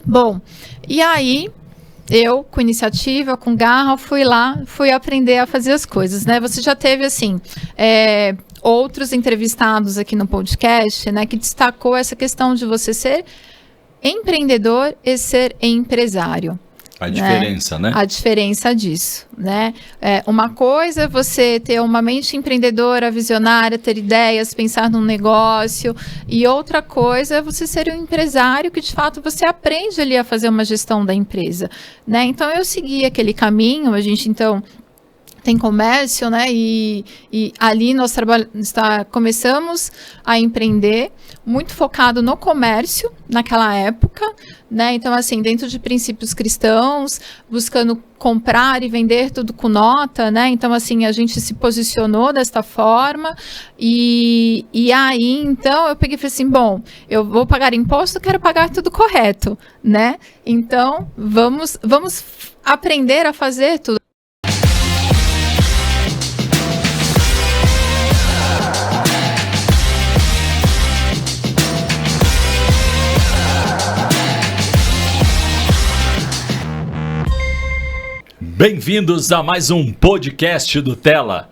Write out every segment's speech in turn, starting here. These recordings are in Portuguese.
Bom, e aí eu, com iniciativa, com garra, fui aprender a fazer as coisas, né? Você já teve, assim, outros entrevistados aqui no podcast, né, que destacou essa questão de você ser empreendedor e ser empresário. A diferença, né? A diferença disso, né? Uma coisa é você ter uma mente empreendedora, visionária, ter ideias, pensar num negócio, e outra coisa é você ser um empresário que, de fato, você aprende ali a fazer uma gestão da empresa, né? Então, eu segui aquele caminho, a gente, então, tem comércio, né? E ali nós começamos a empreender, muito focado no comércio naquela época, né? Então, assim, dentro de princípios cristãos, buscando comprar e vender tudo com nota, né? Então, assim, a gente se posicionou desta forma e aí, então, eu peguei e falei assim, bom, eu vou pagar imposto, quero pagar tudo correto, né? Então, vamos aprender a fazer tudo. Bem-vindos a mais um podcast do Tela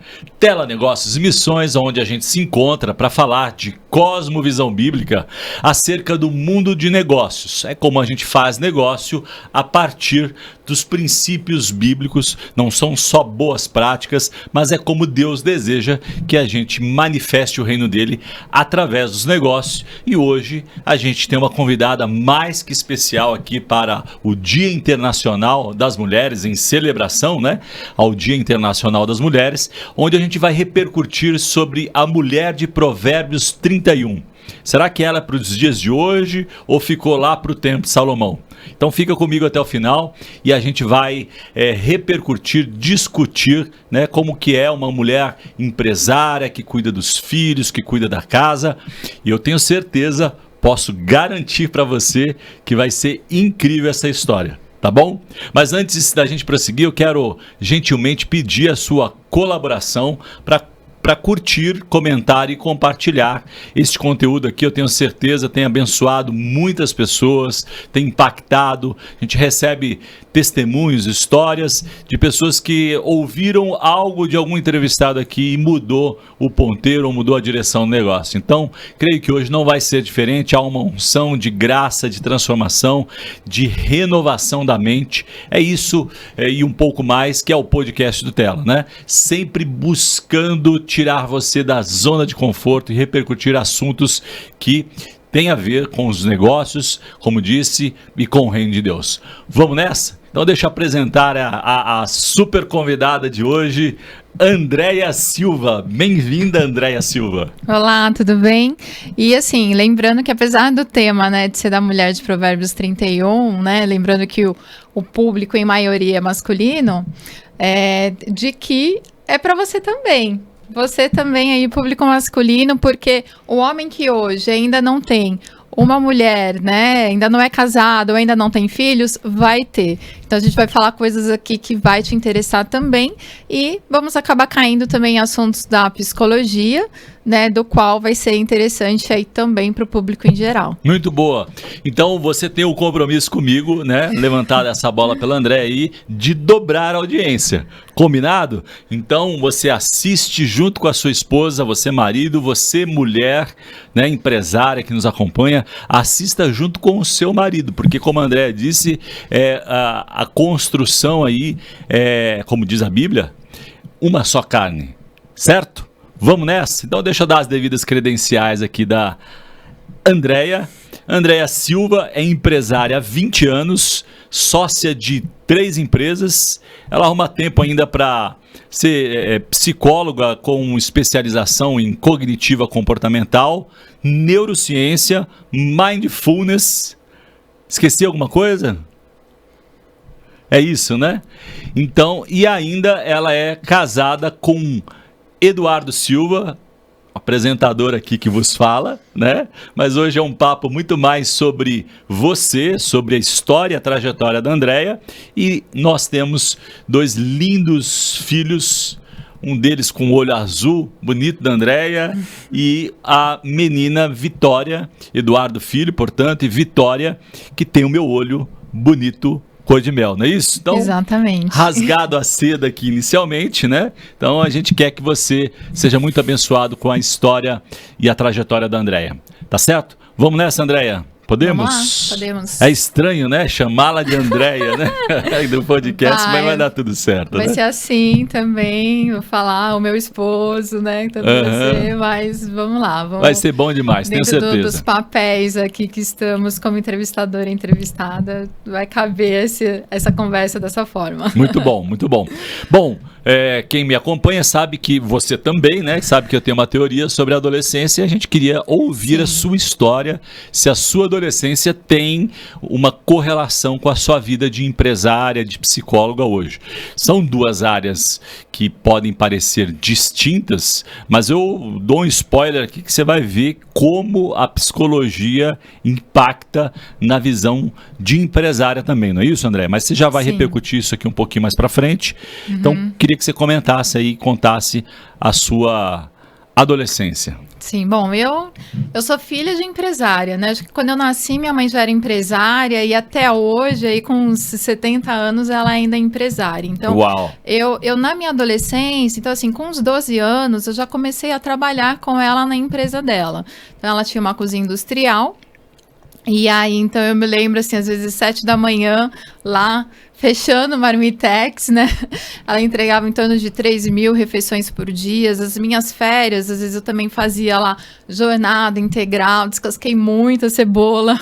Negócios e Missões, onde a gente se encontra para falar de cosmovisão bíblica acerca do mundo de negócios. É como a gente faz negócio a partir dos princípios bíblicos, não são só boas práticas, mas é como Deus deseja que a gente manifeste o reino dele através dos negócios. E hoje a gente tem uma convidada mais que especial aqui para o Dia Internacional das Mulheres, em celebração, né, ao Dia Internacional das Mulheres, onde a gente vai repercutir sobre a mulher de Provérbios 31. Será que ela é para os dias de hoje ou ficou lá para o tempo de Salomão? Então fica comigo até o final e a gente vai repercutir, discutir, né, como que é uma mulher empresária que cuida dos filhos, que cuida da casa. E eu tenho certeza, posso garantir para você que vai ser incrível essa história. Tá bom? Mas antes da gente prosseguir, eu quero gentilmente pedir a sua colaboração para curtir, comentar e compartilhar este conteúdo aqui. Eu tenho certeza, tem abençoado muitas pessoas, tem impactado. A gente recebe testemunhos, histórias de pessoas que ouviram algo de algum entrevistado aqui e mudou o ponteiro ou mudou a direção do negócio. Então, creio que hoje não vai ser diferente. Há uma unção de graça, de transformação, de renovação da mente. É isso e um pouco mais que é o podcast do Tela, né? Sempre buscando tirar você da zona de conforto e repercutir assuntos que têm a ver com os negócios, como disse, e com o reino de Deus. Vamos nessa? Então deixa eu apresentar a super convidada de hoje, Andréia Silva. Bem-vinda, Andréia Silva. Olá, tudo bem? E assim, lembrando que apesar do tema, né, de ser da mulher de Provérbios 31, né, lembrando que o público em maioria é masculino, de que é para você também. Você também aí, público masculino, porque o homem que hoje ainda não tem uma mulher, né, ainda não é casado ou ainda não tem filhos, vai ter. Então a gente vai falar coisas aqui que vai te interessar também e vamos acabar caindo também em assuntos da psicologia, né, do qual vai ser interessante aí também para o público em geral. Muito boa. Então você tem o compromisso comigo, né, levantar essa bola pela Andréia aí, de dobrar a audiência. Combinado? Então você assiste junto com a sua esposa, você marido, você mulher, né, empresária que nos acompanha, assista junto com o seu marido, porque como a Andréia disse, a construção aí, como diz a Bíblia, uma só carne, certo? Vamos nessa? Então deixa eu dar as devidas credenciais aqui da Andréia. Andréia Silva é empresária há 20 anos, sócia de 3 empresas. Ela arruma tempo ainda para ser psicóloga com especialização em cognitiva comportamental, neurociência, mindfulness. Esqueci alguma coisa? É isso, né? Então, e ainda ela é casada com Eduardo Silva, apresentador aqui que vos fala, né? Mas hoje é um papo muito mais sobre você, sobre a história, a trajetória da Andréia. E nós temos 2 lindos filhos, um deles com o olho azul, bonito, da Andréia, e a menina Vitória, Eduardo Filho, portanto, e Vitória, que tem o meu olho bonito, cor de mel, não é isso? Então, exatamente. Rasgado a seda aqui inicialmente, né? Então a gente quer que você seja muito abençoado com a história e a trajetória da Andréia. Tá certo? Vamos nessa, Andréia? Podemos? Vamos lá, podemos. É estranho, né? Chamá-la de Andréia, né? Do podcast, mas vai dar tudo certo, vai né? ser assim também, vou falar o meu esposo, né? Então vai ser, mas vamos lá. Vai ser bom demais, tenho certeza. Dos papéis aqui que estamos como entrevistadora e entrevistada, vai caber essa conversa dessa forma. Muito bom, muito bom. Bom, quem me acompanha sabe que você também, né? Sabe que eu tenho uma teoria sobre a adolescência e a gente queria ouvir a sua história, se a sua adolescência tem uma correlação com a sua vida de empresária, de psicóloga hoje. São duas áreas que podem parecer distintas, mas eu dou um spoiler aqui que você vai ver como a psicologia impacta na visão de empresária também, não é isso, André? Mas você já vai repercutir isso aqui um pouquinho mais para frente. Então, queria que você comentasse aí, contasse a sua adolescência. Sim, bom, eu sou filha de empresária, né? Acho que quando eu nasci, minha mãe já era empresária e até hoje, aí com uns 70 anos, ela ainda é empresária. Então, uau. Eu na minha adolescência, então assim, com uns 12 anos, eu já comecei a trabalhar com ela na empresa dela. Então, ela tinha uma cozinha industrial. E aí, então, eu me lembro, assim, às vezes 7 da manhã, lá, fechando o Marmitex, né? Ela entregava em torno de 3.000 refeições por dia. As minhas férias, às vezes eu também fazia lá jornada integral, descasquei muita cebola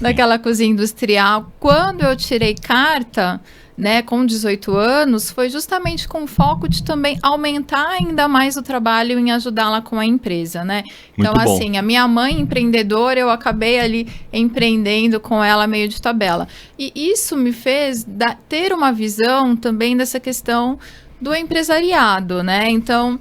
naquela cozinha industrial. Quando eu tirei carta, né, com 18 anos, foi justamente com o foco de também aumentar ainda mais o trabalho em ajudá-la com a empresa, né? Então, assim, a minha mãe empreendedora, eu acabei ali empreendendo com ela meio de tabela. E isso me fez ter uma visão também dessa questão do empresariado, né? Então,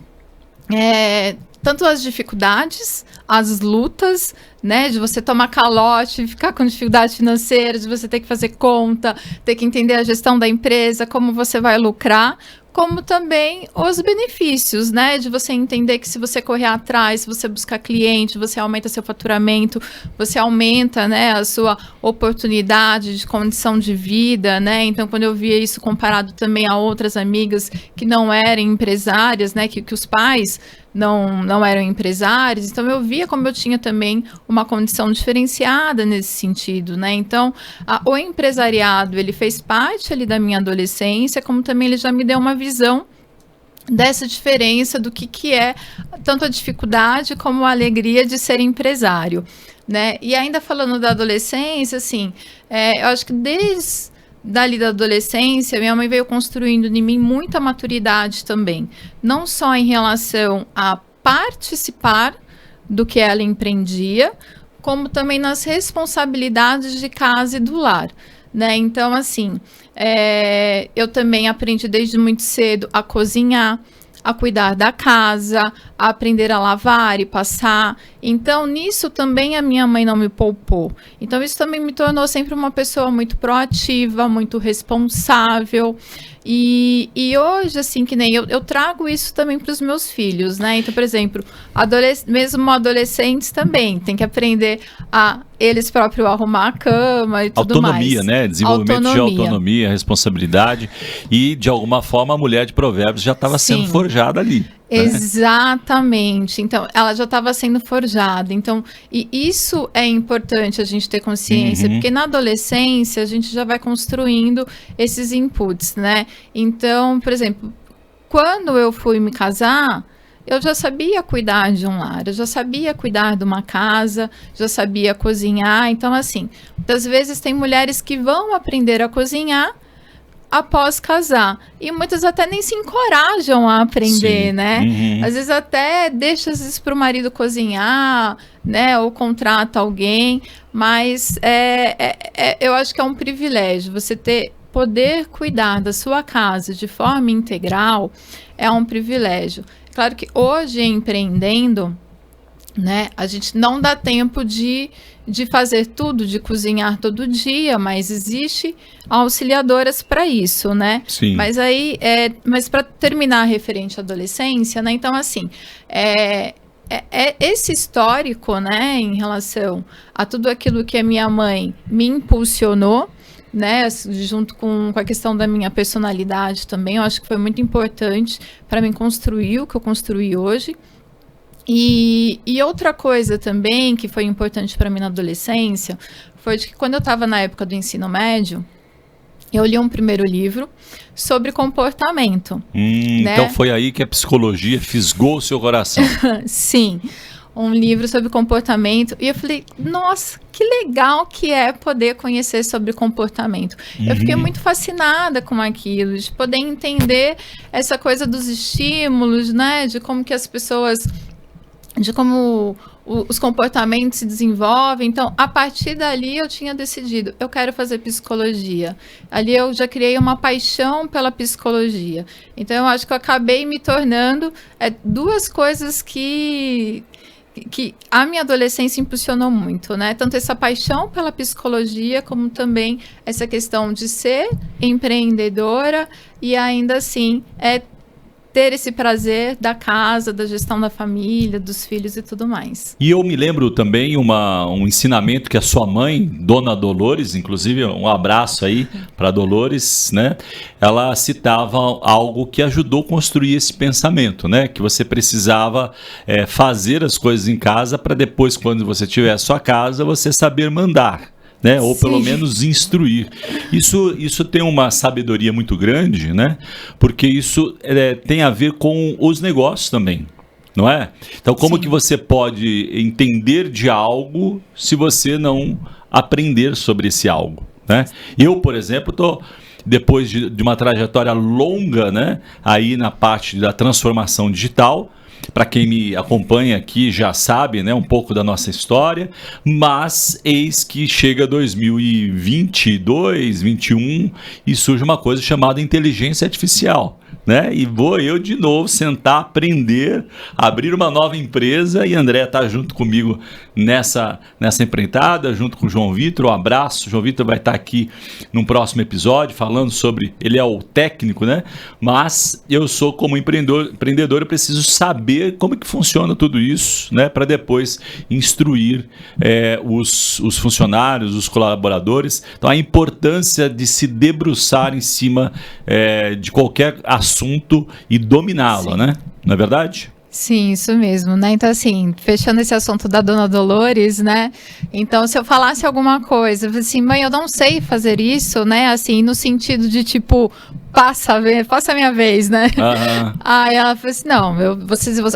tanto as dificuldades, as lutas, né, de você tomar calote, ficar com dificuldade financeira, de você ter que fazer conta, ter que entender a gestão da empresa, como você vai lucrar, como também os benefícios, né, de você entender que se você correr atrás, se você buscar cliente, você aumenta seu faturamento, você aumenta, né, a sua oportunidade de condição de vida, né, então quando eu via isso comparado também a outras amigas que não eram empresárias, né, que os pais não eram empresários, então eu via como eu tinha também uma condição diferenciada nesse sentido, né? Então, o empresariado, ele fez parte ali da minha adolescência, como também ele já me deu uma visão dessa diferença do que é tanto a dificuldade como a alegria de ser empresário, né? E ainda falando da adolescência, assim, eu acho que dali da adolescência, minha mãe veio construindo em mim muita maturidade também. Não só em relação a participar do que ela empreendia, como também nas responsabilidades de casa e do lar, né? Então, assim, eu também aprendi desde muito cedo a cozinhar, a cuidar da casa, a aprender a lavar e passar. Então, nisso também a minha mãe não me poupou. Então, isso também me tornou sempre uma pessoa muito proativa, muito responsável. E hoje, assim, que nem eu trago isso também para os meus filhos, né? Então, por exemplo, mesmo adolescentes também, tem que aprender a eles próprios arrumar a cama e tudo mais. Autonomia, né? Desenvolvimento de autonomia, responsabilidade. E, de alguma forma, a mulher de Provérbios já estava sendo forjada ali. Exatamente. Então, ela já estava sendo forjada. Então, e isso é importante a gente ter consciência, porque na adolescência a gente já vai construindo esses inputs, né? Então, por exemplo, quando eu fui me casar, eu já sabia cuidar de um lar, eu já sabia cuidar de uma casa, já sabia cozinhar. Então, assim, às vezes tem mulheres que vão aprender a cozinhar após casar. E muitas até nem se encorajam a aprender, né? Às vezes até deixa para o marido cozinhar, né? Ou contrata alguém. Mas eu acho que é um privilégio. Você poder cuidar da sua casa de forma integral é um privilégio. Claro que hoje, empreendendo, né? A gente não dá tempo de fazer tudo, de cozinhar todo dia, mas existe auxiliadoras para isso, né? Sim. Mas aí, mas para terminar referente à adolescência, né? Então, assim, esse histórico, né, em relação a tudo aquilo que a minha mãe me impulsionou, né, junto com a questão da minha personalidade também, eu acho que foi muito importante para mim construir o que eu construí hoje. E outra coisa também que foi importante para mim na adolescência foi de que quando eu estava na época do ensino médio, eu li um primeiro livro sobre comportamento. Né? Então foi aí que a psicologia fisgou o seu coração. Sim, um livro sobre comportamento. E eu falei, nossa, que legal que é poder conhecer sobre comportamento. Eu fiquei muito fascinada com aquilo, de poder entender essa coisa dos estímulos, né? De como que as pessoas... de como os comportamentos se desenvolvem. Então, a partir dali eu tinha decidido, eu quero fazer psicologia. Ali eu já criei uma paixão pela psicologia. Então, eu acho que eu acabei me tornando duas coisas que a minha adolescência impulsionou muito, né? Tanto essa paixão pela psicologia, como também essa questão de ser empreendedora e ainda assim ter esse prazer da casa, da gestão da família, dos filhos e tudo mais. E eu me lembro também um ensinamento que a sua mãe, Dona Dolores, inclusive um abraço aí para Dolores, né? Ela citava algo que ajudou a construir esse pensamento, né? Que você precisava fazer as coisas em casa para depois, quando você tiver a sua casa, você saber mandar. Né? Ou pelo menos instruir. Isso tem uma sabedoria muito grande, né? Porque isso tem a ver com os negócios também, não é? Então, como que você pode entender de algo se você não aprender sobre esse algo, né? Eu, por exemplo, estou... depois de uma trajetória longa, né? Aí na parte da transformação digital. Para quem me acompanha aqui já sabe, né, um pouco da nossa história, mas eis que chega 2022, 2021 e surge uma coisa chamada inteligência artificial. Né? E vou eu de novo sentar, aprender, abrir uma nova empresa e André está junto comigo nessa empreitada, junto com o João Vitor. Um abraço, o João Vitor vai estar aqui num próximo episódio falando sobre, ele é o técnico, né? Mas eu sou como empreendedor, eu preciso saber como que funciona tudo isso, né? Para depois instruir os funcionários, os colaboradores. Então a importância de se debruçar em cima de qualquer assunto e dominá-la, né? Não é verdade? Sim, isso mesmo, né? Então, assim, fechando esse assunto da Dona Dolores, né? Então, se eu falasse alguma coisa, assim, mãe, eu não sei fazer isso, né? Assim, no sentido de, tipo, passa a minha vez, né? Aí ela falou assim, não,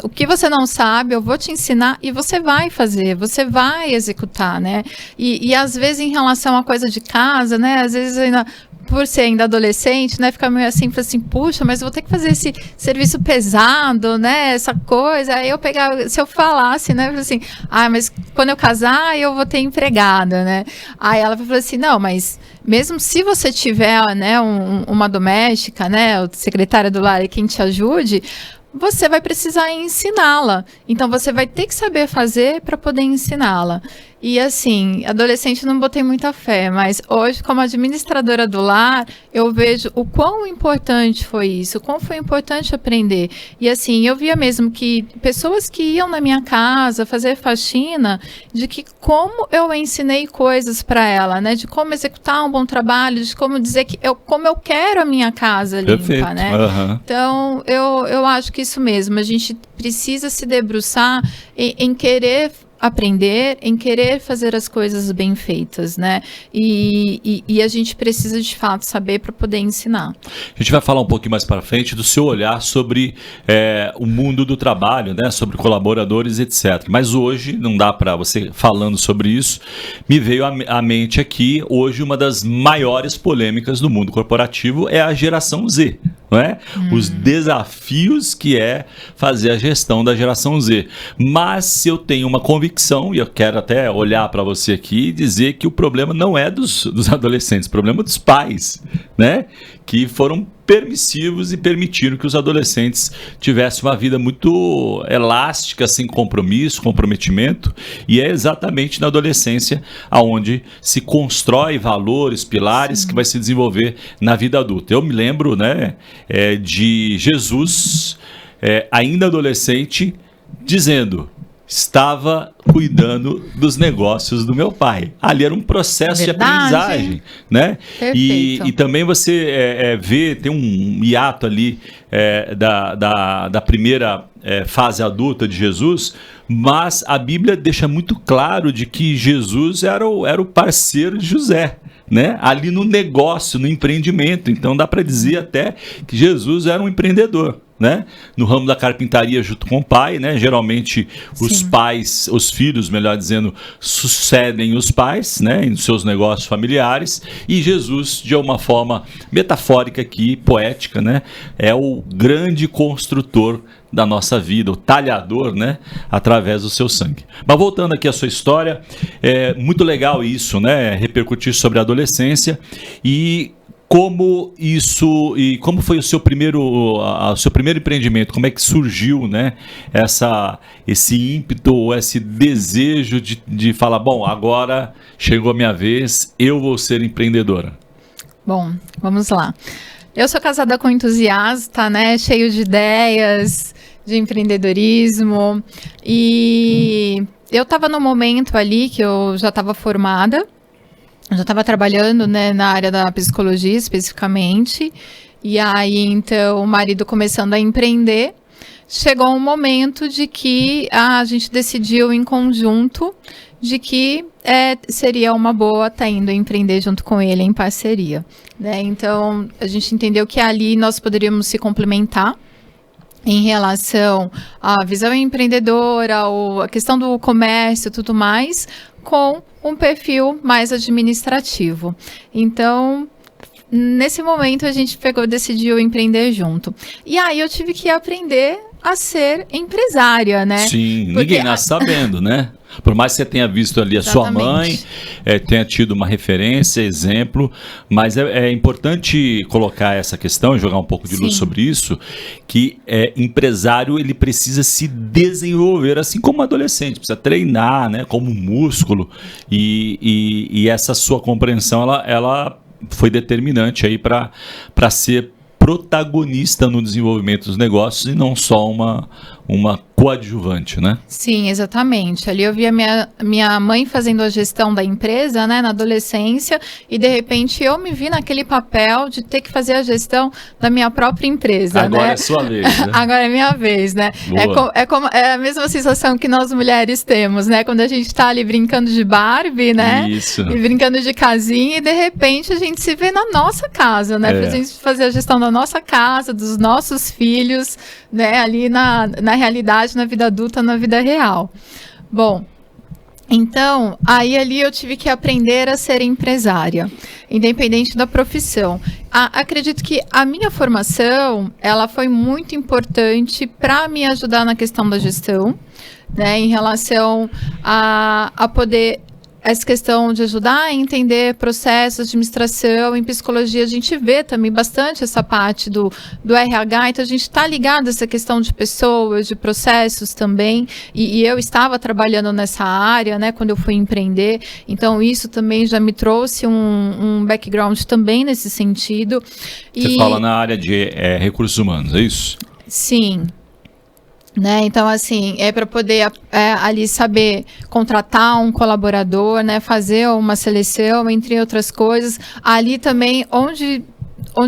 o que você não sabe, eu vou te ensinar e você vai fazer, você vai executar, né? E às vezes, em relação a coisa de casa, né? Às vezes ainda... por ser ainda adolescente, né, fica meio assim, puxa, mas eu vou ter que fazer esse serviço pesado, né, essa coisa, aí eu pegava, se eu falasse, né, assim, mas quando eu casar, eu vou ter empregada, né, aí ela falou assim, não, mas mesmo se você tiver, né, uma doméstica, né, secretária do lar e quem te ajude, você vai precisar ensiná-la, então você vai ter que saber fazer para poder ensiná-la. E assim, adolescente não botei muita fé, mas hoje, como administradora do lar, eu vejo o quão importante foi isso, o quão foi importante aprender. E assim, eu via mesmo que pessoas que iam na minha casa fazer faxina, de que como eu ensinei coisas para ela, né? De como executar um bom trabalho, de como dizer como eu quero a minha casa limpa, perfeito, né? Então, eu acho que isso mesmo, a gente precisa se debruçar em querer aprender, em querer fazer as coisas bem feitas, né? E a gente precisa de fato saber para poder ensinar. A gente vai falar um pouquinho mais para frente do seu olhar sobre o mundo do trabalho, né? Sobre colaboradores, etc. Mas hoje, não dá para você falando sobre isso, me veio à mente aqui, hoje uma das maiores polêmicas do mundo corporativo é a geração Z. Não é? Os desafios que é fazer a gestão da geração Z. Mas eu tenho uma convicção, e eu quero até olhar para você aqui e dizer que o problema não é dos adolescentes, o problema é dos pais, né? Que foram permissivos e permitiram que os adolescentes tivessem uma vida muito elástica, sem compromisso, comprometimento, e é exatamente na adolescência aonde se constrói valores, pilares que vai se desenvolver na vida adulta. Eu me lembro, né, de Jesus, ainda adolescente, dizendo: estava cuidando dos negócios do meu pai. Ali era um processo de aprendizagem, né? E também você vê, tem um hiato ali da primeira fase adulta de Jesus, mas a Bíblia deixa muito claro de que Jesus era o parceiro de José, né? Ali no negócio, no empreendimento. Então dá para dizer até que Jesus era um empreendedor, né? No ramo da carpintaria junto com o pai, né? Geralmente os pais, os filhos, melhor dizendo, sucedem os pais, né? Em seus negócios familiares, e Jesus, de uma forma metafórica aqui, poética, né? É o grande construtor da nossa vida, o talhador, né? Através do seu sangue. Mas voltando aqui à sua história, é muito legal isso, né? Repercutir sobre a adolescência e como foi o seu primeiro empreendimento? Como é que surgiu, né, esse ímpeto ou esse desejo de falar, bom, agora chegou a minha vez, eu vou ser empreendedora? Bom, vamos lá. Eu sou casada com entusiasta, né, cheio de ideias, de empreendedorismo, e eu estava no momento ali que eu já estava formada. Eu já estava trabalhando, né, na área da psicologia especificamente, e aí então o marido começando a empreender, chegou um momento de que a gente decidiu em conjunto de que seria uma boa estar indo empreender junto com ele em parceria, né? Então a gente entendeu que ali nós poderíamos se complementar em relação à visão empreendedora, a questão do comércio e tudo mais, com um perfil mais administrativo. Então, nesse momento, a gente decidiu empreender junto. E aí, eu tive que aprender a ser empresária, né? Sim, ninguém nasce sabendo, né? Por mais que você tenha visto ali a sua mãe, tenha tido uma referência, exemplo, mas é importante colocar essa questão, jogar um pouco de luz sobre isso, que empresário ele precisa se desenvolver, assim como adolescente, precisa treinar, né, como músculo, e essa sua compreensão, ela foi determinante aí para ser protagonista no desenvolvimento dos negócios e não só uma coadjuvante, né? Sim, exatamente. Ali eu vi a minha mãe fazendo a gestão da empresa, né, na adolescência, e de repente eu me vi naquele papel de ter que fazer a gestão da minha própria empresa. Agora né? É sua vez, né? Agora é minha vez, né? É a mesma sensação que nós mulheres temos, né? Quando a gente está ali brincando de Barbie, né? Isso. E brincando de casinha, e de repente a gente se vê na nossa casa, né? Pra gente fazer a gestão da nossa casa, dos nossos filhos, né? Ali na realidade, na vida adulta, na vida real. Bom, então, aí ali eu tive que aprender a ser empresária, independente da profissão. Acredito que a minha formação, ela foi muito importante para me ajudar na questão da gestão, né? Em relação a poder... Essa questão de ajudar a entender processos de administração, em psicologia a gente vê também bastante essa parte do RH, então a gente está ligado a essa questão de pessoas, de processos também, e eu estava trabalhando nessa área, né, quando eu fui empreender, então isso também já me trouxe um background também nesse sentido. Você fala na área de recursos humanos, é isso? Sim. Né? Então, assim, para poder ali saber contratar um colaborador, né? Fazer uma seleção, entre outras coisas. Ali também, onde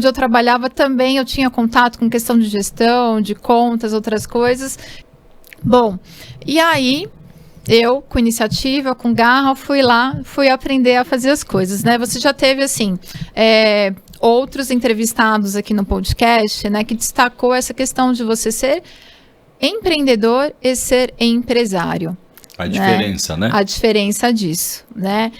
eu trabalhava também, eu tinha contato com questão de gestão, de contas, outras coisas. Bom, e aí... Eu, com iniciativa, com garra, fui aprender a fazer as coisas, né? Você já teve, assim, outros entrevistados aqui no podcast, né? Que destacou essa questão de você ser empreendedor e ser empresário. A diferença, né? A diferença disso, né?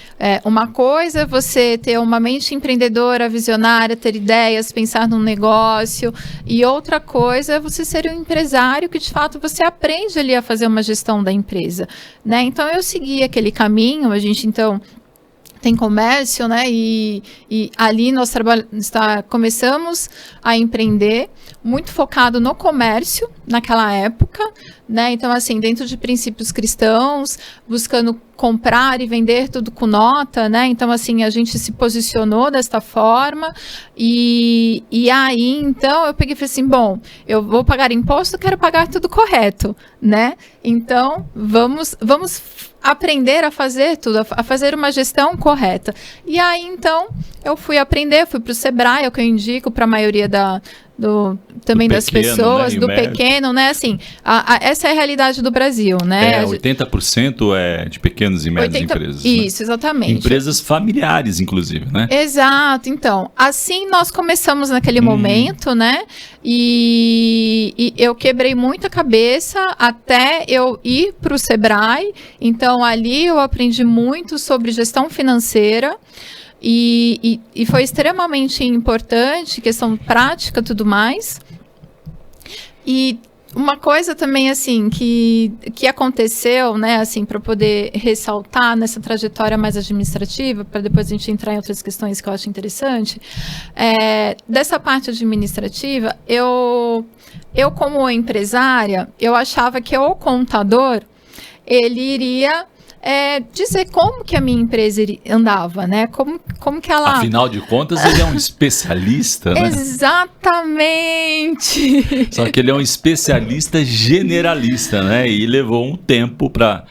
Uma coisa é você ter uma mente empreendedora, visionária, ter ideias, pensar num negócio, e outra coisa é você ser um empresário que, de fato, você aprende ali a fazer uma gestão da empresa, né? Então, eu segui aquele caminho, a gente, então... tem comércio, né? E ali nós começamos a empreender, muito focado no comércio naquela época, né? Então, assim, dentro de princípios cristãos, buscando comprar e vender tudo com nota, né? Então, assim, a gente se posicionou desta forma e aí, então, eu peguei e falei assim, bom, eu vou pagar imposto, quero pagar tudo correto, né? Então, vamos aprender a fazer tudo, a fazer uma gestão correta. E aí, então, eu fui aprender, fui para o Sebrae, é o que eu indico para a maioria também das pequeno, pessoas, né? do pequeno, né? Assim, essa é a realidade do Brasil, né? 80% é de pequenas e médias empresas. Isso, né? exatamente. Empresas familiares, inclusive, né? Exato. Então, assim nós começamos naquele momento, né? E eu quebrei muita cabeça até eu ir para o Sebrae. Então, ali eu aprendi muito sobre gestão financeira. E foi extremamente importante, questão prática e tudo mais. E uma coisa também, assim, que aconteceu, né, assim, para poder ressaltar nessa trajetória mais administrativa, para depois a gente entrar em outras questões que eu acho interessante, dessa parte administrativa, eu como empresária, eu achava que o contador, ele iria dizer como que a minha empresa andava, né? Como que ela... Afinal de contas, ele é um especialista, né? Exatamente! Só que ele é um especialista generalista, né? E levou um tempo para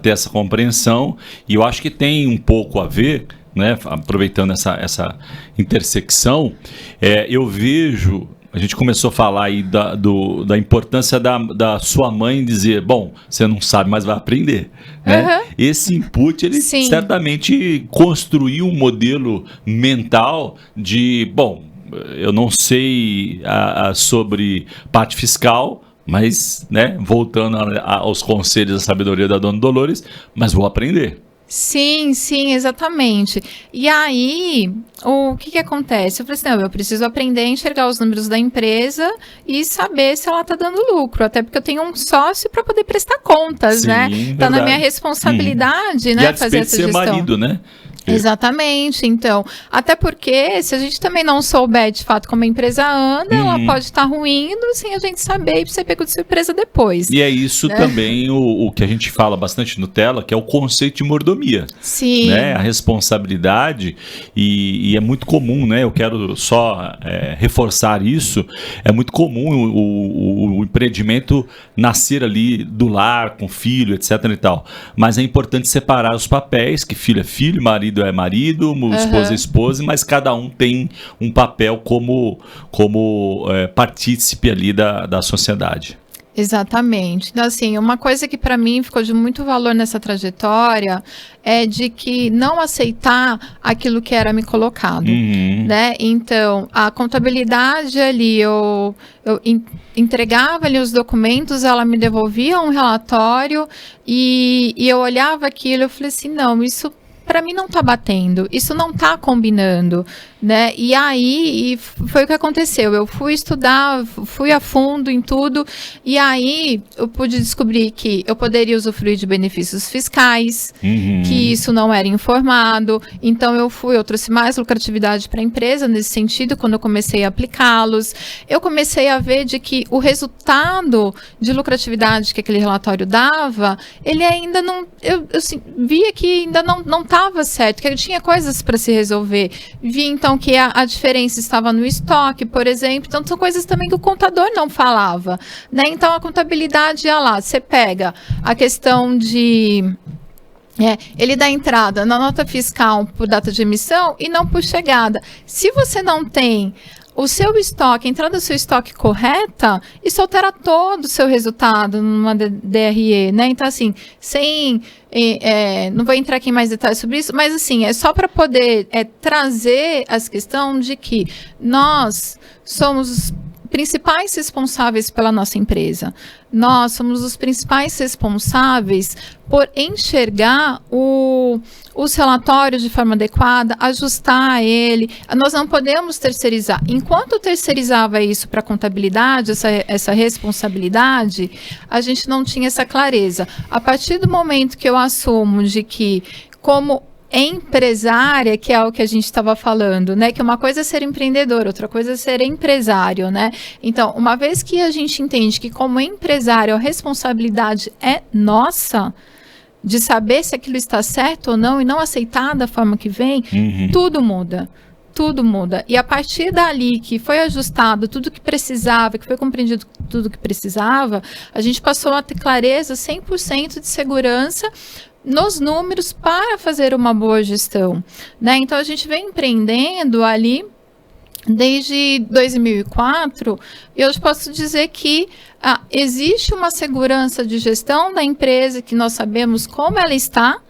ter essa compreensão. E eu acho que tem um pouco a ver, né? Aproveitando essa intersecção, eu vejo... A gente começou a falar aí da importância da sua mãe dizer, bom, você não sabe, mas vai aprender. Né? Uhum. Esse input, ele certamente construiu um modelo mental de, bom, eu não sei sobre parte fiscal, mas, né, voltando aos conselhos da sabedoria da Dona Dolores, mas vou aprender. Sim, exatamente. E aí, o que acontece? Eu falei assim, não, eu preciso aprender a enxergar os números da empresa e saber se ela está dando lucro, até porque eu tenho um sócio para poder prestar contas, né? Está na minha responsabilidade, né, fazer essa gestão. Ser marido, né? Exatamente, então, até porque se a gente também não souber de fato como a empresa anda, ela pode estar ruindo sem a gente saber e ser pego de surpresa depois. E é isso também o que a gente fala bastante no Tela, que é o conceito de mordomia. Sim. Né? A responsabilidade, e é muito comum, né? Eu quero só reforçar isso, é muito comum o empreendimento nascer ali do lar, com filho, etc. e tal. Mas é importante separar os papéis, que filho é filho, marido é marido, esposa é esposa, mas cada um tem um papel como partícipe ali da sociedade. Exatamente. Então, assim, uma coisa que para mim ficou de muito valor nessa trajetória é de que não aceitar aquilo que era me colocado, né? Então, a contabilidade ali, eu entregava ali os documentos, ela me devolvia um relatório e eu olhava aquilo e eu falei assim, não, isso para mim não está batendo, isso não está combinando, né? E aí foi o que aconteceu. Eu fui estudar, fui a fundo em tudo, e aí eu pude descobrir que eu poderia usufruir de benefícios fiscais, que isso não era informado. Então eu trouxe mais lucratividade para a empresa nesse sentido, quando eu comecei a aplicá-los. Eu comecei a ver de que o resultado de lucratividade que aquele relatório dava, ele ainda não, eu via que ainda não estava certo, que eu tinha coisas para se resolver. Vi então que a diferença estava no estoque, por exemplo. Então são coisas também que o contador não falava, né? Então a contabilidade ia lá, você pega a questão de ele dá entrada na nota fiscal por data de emissão e não por chegada. Se você não tem o seu estoque, a entrada do seu estoque correta, isso altera todo o seu resultado numa DRE, né? Então, assim, não vou entrar aqui em mais detalhes sobre isso, mas, assim, é só para poder trazer essa questão de que nós somos os principais responsáveis pela nossa empresa. Nós somos os principais responsáveis por enxergar os relatórios de forma adequada, ajustar ele. Nós não podemos terceirizar. Enquanto eu terceirizava isso para a contabilidade, essa responsabilidade, a gente não tinha essa clareza. A partir do momento que eu assumo de que, como empresária, que é o que a gente estava falando, né? Que uma coisa é ser empreendedor, outra coisa é ser empresário, né? Então, uma vez que a gente entende que como empresário a responsabilidade é nossa, de saber se aquilo está certo ou não e não aceitar da forma que vem, tudo muda. Tudo muda. E a partir dali que foi ajustado tudo que precisava, que foi compreendido tudo que precisava, a gente passou a ter clareza, 100% de segurança nos números para fazer uma boa gestão, né? Então, a gente vem empreendendo ali desde 2004 e eu posso dizer que existe uma segurança de gestão da empresa, que nós sabemos como ela está,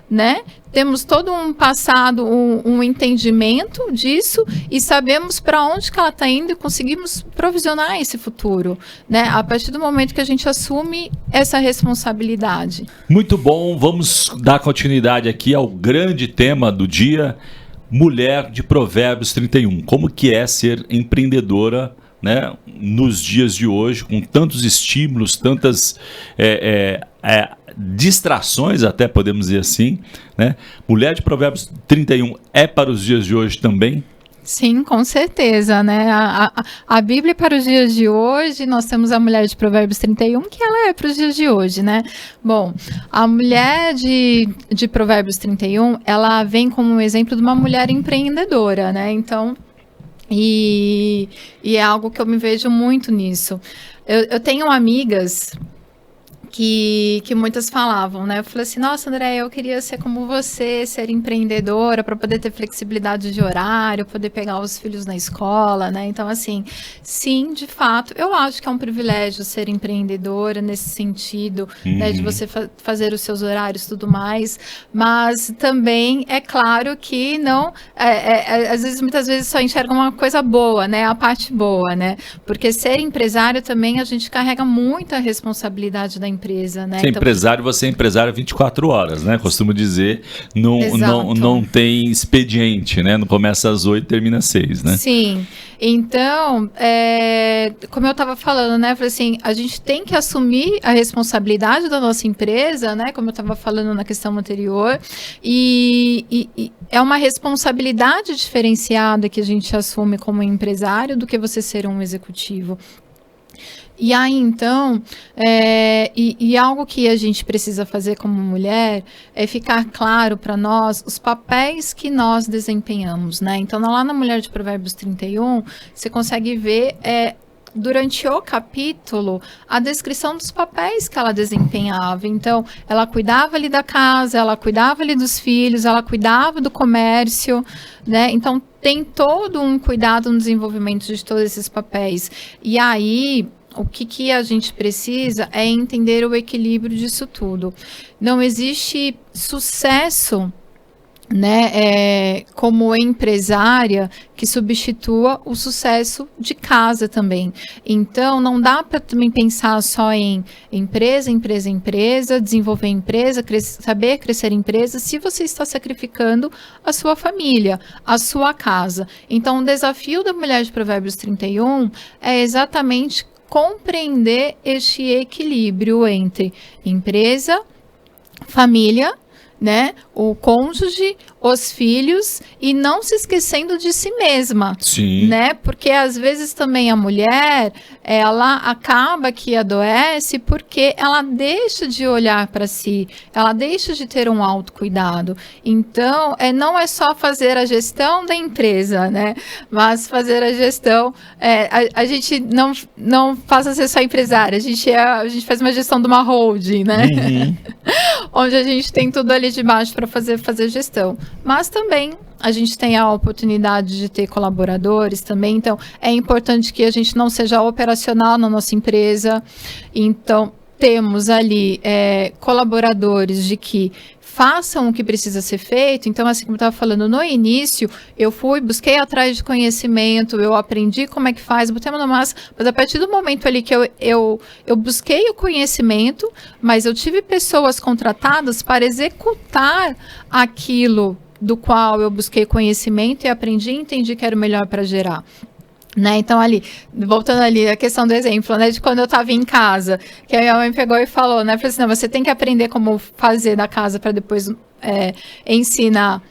né? Temos todo um passado, um entendimento disso e sabemos para onde que ela está indo e conseguimos provisionar esse futuro, né? A partir do momento que a gente assume essa responsabilidade. Muito bom, vamos dar continuidade aqui ao grande tema do dia, mulher de Provérbios 31. Como que é ser empreendedora, né, nos dias de hoje, com tantos estímulos, tantas distrações, até podemos dizer assim, né? Mulher de Provérbios 31 é para os dias de hoje também? Sim, com certeza, né? A Bíblia para os dias de hoje, nós temos a mulher de Provérbios 31, que ela é para os dias de hoje, né? Bom, a mulher de Provérbios 31, ela vem como um exemplo de uma mulher empreendedora, né? Então, e é algo que eu me vejo muito nisso. Eu tenho amigas que muitas falavam, né? Eu falei assim, nossa, André, eu queria ser como você, ser empreendedora, para poder ter flexibilidade de horário, poder pegar os filhos na escola, né? Então, assim, sim, de fato, eu acho que é um privilégio ser empreendedora nesse sentido, né? De você fazer os seus horários e tudo mais, mas também é claro que não, às vezes, muitas vezes só enxerga uma coisa boa, né? A parte boa, né? Porque ser empresário também, a gente carrega muita responsabilidade da empresa, né? Ser empresário, você é empresário 24 horas, né? Costumo dizer, não tem expediente, né? Não começa às 8 e termina às 6, né? Sim. Então, como eu estava falando, né? Eu falei assim, a gente tem que assumir a responsabilidade da nossa empresa, né? Como eu estava falando na questão anterior, e é uma responsabilidade diferenciada que a gente assume como empresário do que você ser um executivo. E aí, então, algo que a gente precisa fazer como mulher é ficar claro para nós os papéis que nós desempenhamos, né? Então, lá na Mulher de Provérbios 31, você consegue ver durante o capítulo a descrição dos papéis que ela desempenhava. Então, ela cuidava ali da casa, ela cuidava ali dos filhos, ela cuidava do comércio, né? Então, tem todo um cuidado no desenvolvimento de todos esses papéis. E aí, o que a gente precisa é entender o equilíbrio disso tudo. Não existe sucesso, né, como empresária que substitua o sucesso de casa também. Então, não dá para também pensar só em empresa, desenvolver empresa, saber crescer empresa, se você está sacrificando a sua família, a sua casa. Então, o desafio da Mulher de Provérbios 31 é exatamente compreender este equilíbrio entre empresa, família, né, o cônjuge, os filhos, e não se esquecendo de si mesma. Sim. Né? Porque às vezes também a mulher, ela acaba que adoece porque ela deixa de olhar para si, ela deixa de ter um autocuidado. Então, não é só fazer a gestão da empresa, né? Mas fazer a gestão, a gente não passa a ser só empresária, a gente faz uma gestão de uma holding, né? Uhum. Onde a gente tem tudo ali de baixo para fazer gestão. Mas também a gente tem a oportunidade de ter colaboradores também. Então, é importante que a gente não seja operacional na nossa empresa. Então, temos ali colaboradores de que façam o que precisa ser feito. Então, assim como eu estava falando no início, eu busquei atrás de conhecimento, eu aprendi como é que faz, botei a mão na massa, mas a partir do momento ali que eu busquei o conhecimento, mas eu tive pessoas contratadas para executar aquilo do qual eu busquei conhecimento e aprendi e entendi que era o melhor para gerar. Né? Então, ali, voltando ali, a questão do exemplo, né, de quando eu estava em casa, que a minha mãe pegou e falou, né, falou assim, não, você tem que aprender como fazer da casa para depois ensinar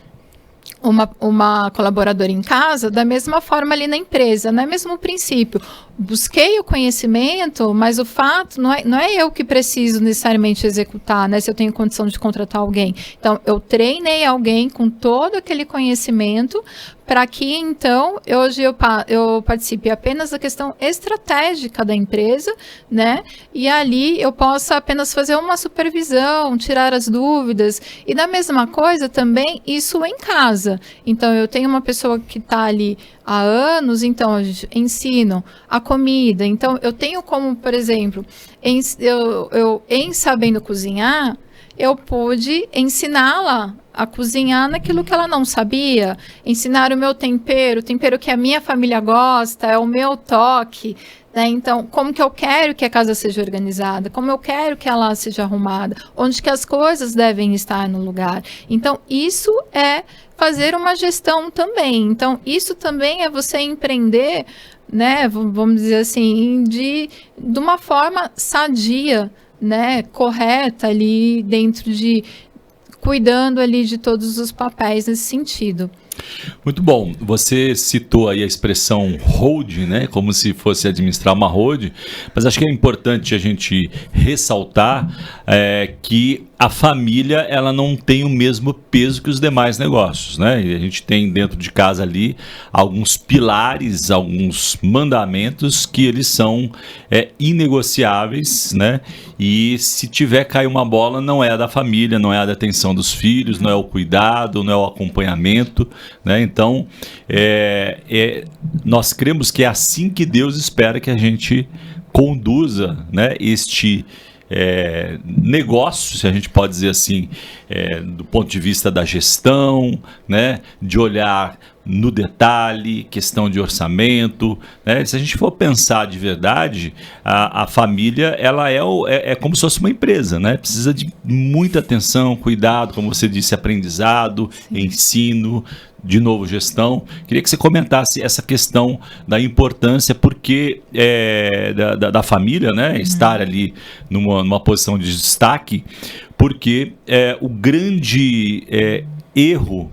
uma colaboradora em casa, da mesma forma ali na empresa, não é mesmo o princípio. Busquei o conhecimento, mas o fato não é eu que preciso necessariamente executar, né? Se eu tenho condição de contratar alguém. Então, eu treinei alguém com todo aquele conhecimento para que, então, hoje eu participe apenas da questão estratégica da empresa, né? E ali eu possa apenas fazer uma supervisão, tirar as dúvidas. E da mesma coisa também, isso em casa. Então, eu tenho uma pessoa que está ali há anos, então, ensino a comida. Então, eu tenho como, por exemplo, em sabendo cozinhar, eu pude ensiná-la a cozinhar naquilo que ela não sabia, ensinar o meu tempero, o tempero que a minha família gosta, é o meu toque, né? Então, como que eu quero que a casa seja organizada, como eu quero que ela seja arrumada, onde que as coisas devem estar no lugar. Então, isso é fazer uma gestão também. Então, isso também é você empreender, né, vamos dizer assim, de uma forma sadia, né, correta ali dentro de cuidando ali de todos os papéis nesse sentido. Muito bom. Você citou aí a expressão hold, né? Como se fosse administrar uma hold, mas acho que é importante a gente ressaltar que a família ela não tem o mesmo peso que os demais negócios, né? E a gente tem dentro de casa ali alguns pilares, alguns mandamentos que eles são inegociáveis, né? E se tiver cair uma bola, não é a da família, não é a da atenção dos filhos, não é o cuidado, não é o acompanhamento, né? Então, nós cremos que é assim que Deus espera que a gente conduza, né, este negócio, se a gente pode dizer assim, do ponto de vista da gestão, né, de olhar no detalhe, questão de orçamento, né? Se a gente for pensar de verdade, a família ela é como se fosse uma empresa, né? Precisa de muita atenção, cuidado, como você disse, aprendizado, ensino, de novo, gestão. Queria que você comentasse essa questão da importância, porque da família, né, estar ali numa posição de destaque, porque o grande erro,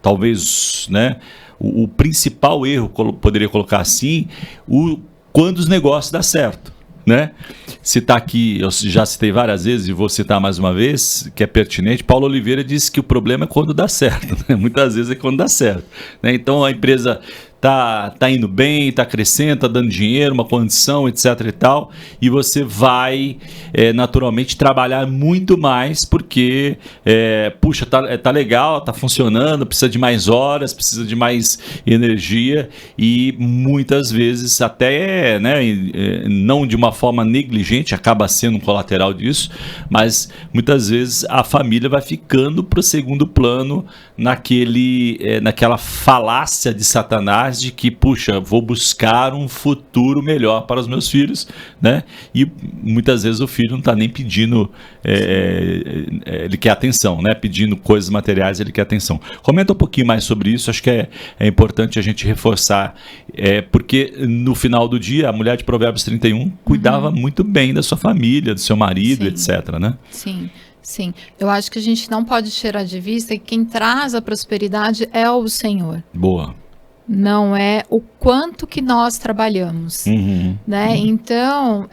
talvez, né, o principal erro, poderia colocar assim, quando os negócios dão certo. Né? Citar aqui, eu já citei várias vezes e vou citar mais uma vez, que é pertinente. Paulo Oliveira disse que o problema é quando dá certo, né? Muitas vezes é quando dá certo, né? Então a empresa tá indo bem, tá crescendo, tá dando dinheiro, uma condição, etc e tal, e você vai naturalmente trabalhar muito mais porque puxa, tá legal, tá funcionando, precisa de mais horas, precisa de mais energia e muitas vezes até, né, não de uma forma negligente, acaba sendo um colateral disso, mas muitas vezes a família vai ficando para o segundo plano naquela falácia de Satanás de que, puxa, vou buscar um futuro melhor para os meus filhos, né? E muitas vezes o filho não está nem pedindo, ele quer atenção, né? Pedindo coisas materiais, ele quer atenção. Comenta um pouquinho mais sobre isso, acho que é importante a gente reforçar, porque no final do dia, a mulher de Provérbios 31 cuidava muito bem da sua família, do seu marido, etc, né? Sim. Sim, eu acho que a gente não pode tirar de vista que quem traz a prosperidade é o Senhor. Boa. Não é o quanto que nós trabalhamos, né? Então,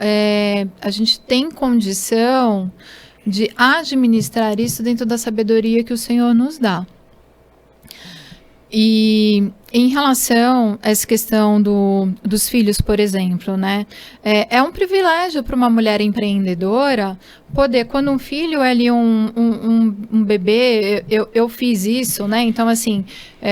a gente tem condição de administrar isso dentro da sabedoria que o Senhor nos dá. E em relação a essa questão dos filhos, por exemplo, né? É um privilégio para uma mulher empreendedora poder, quando um filho é ali um bebê, eu fiz isso, né? Então, assim,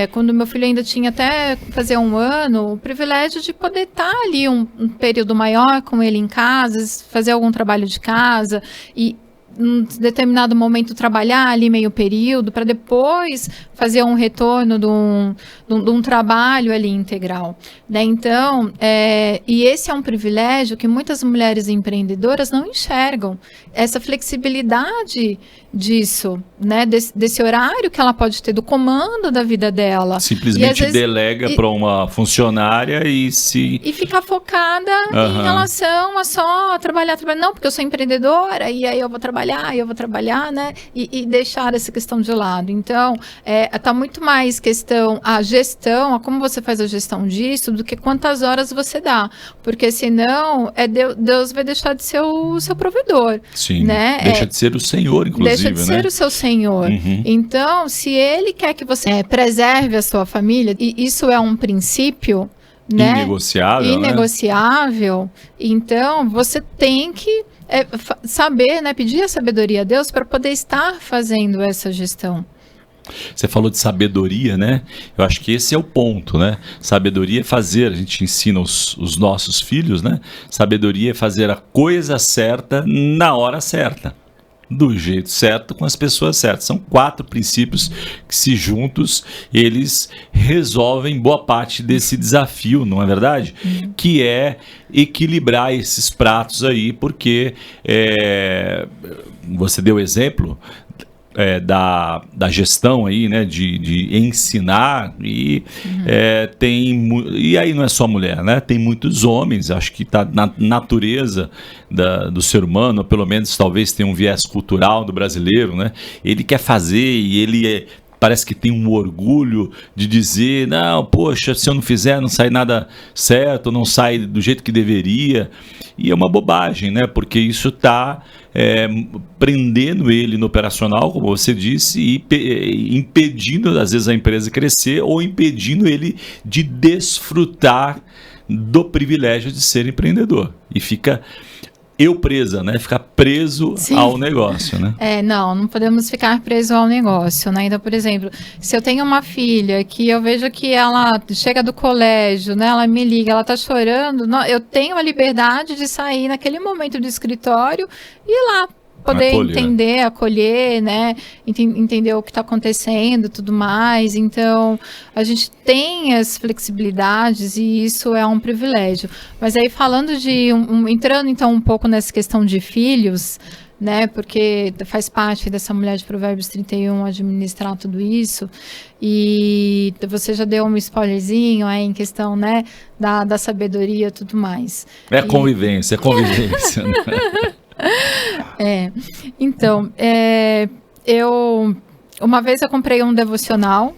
quando meu filho ainda tinha até fazer 1 ano, o privilégio de poder estar ali um período maior com ele em casa, fazer algum trabalho de casa e em determinado momento trabalhar ali meio período para depois fazer um retorno de um trabalho ali integral, né? Então, e esse é um privilégio que muitas mulheres empreendedoras não enxergam, essa flexibilidade disso, né? Desse horário que ela pode ter do comando da vida dela. Simplesmente delega para uma funcionária e ficar focada em relação a só trabalhar. Não, porque eu sou empreendedora e aí eu vou trabalhar, né? E deixar essa questão de lado. Então, tá muito mais questão a gestão, a como você faz a gestão disso, do que quantas horas você dá. Porque senão, Deus vai deixar de ser o seu provedor. Sim, né? Deixa de ser o Senhor, inclusive. Deixa de ser o seu Senhor. Então, se Ele quer que você preserve a sua família, e isso é um princípio, né? Inegociável. Então, você tem que saber, né? Pedir a sabedoria a Deus para poder estar fazendo essa gestão. Você falou de sabedoria, né? Eu acho que esse é o ponto, né? Sabedoria é fazer, a gente ensina os nossos filhos, né? Sabedoria é fazer a coisa certa na hora certa, do jeito certo, com as pessoas certas. São 4 princípios que, se juntos, eles resolvem boa parte desse desafio, não é verdade? Que é equilibrar esses pratos aí, porque você deu exemplo da gestão aí, né, de ensinar e e aí não é só mulher, né, tem muitos homens, acho que está na natureza do ser humano, ou pelo menos talvez tenha um viés cultural do brasileiro, né, ele quer fazer e ele parece que tem um orgulho de dizer, não, poxa, se eu não fizer não sai nada certo, não sai do jeito que deveria, e é uma bobagem, né, porque isso está prendendo ele no operacional, como você disse, e impedindo, às vezes, a empresa crescer ou impedindo ele de desfrutar do privilégio de ser empreendedor. E fica presa, né? Ficar preso ao negócio, né? Não podemos ficar preso ao negócio, né? Então, por exemplo, se eu tenho uma filha que eu vejo que ela chega do colégio, né? Ela me liga, ela tá chorando, eu tenho a liberdade de sair naquele momento do escritório e ir lá poder entender, acolher, né? Entender o que está acontecendo, tudo mais. Então, a gente tem as flexibilidades e isso é um privilégio. Mas aí falando entrando então um pouco nessa questão de filhos, né? Porque faz parte dessa mulher de Provérbios 31 administrar tudo isso. E você já deu um spoilerzinho aí em questão, né? Da sabedoria e tudo mais. Convivência, né? Então, uma vez eu comprei um devocional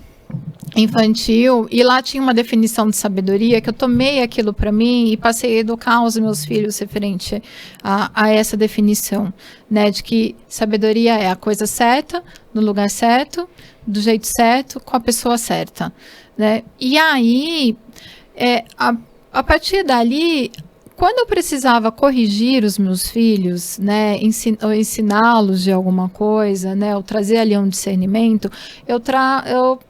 infantil e lá tinha uma definição de sabedoria que eu tomei aquilo para mim e passei a educar os meus filhos referente a essa definição, né, de que sabedoria é a coisa certa, no lugar certo, do jeito certo, com a pessoa certa, né? E aí, a partir dali, quando eu precisava corrigir os meus filhos, né, ensiná-los de alguma coisa, né, ou trazer ali um discernimento, eu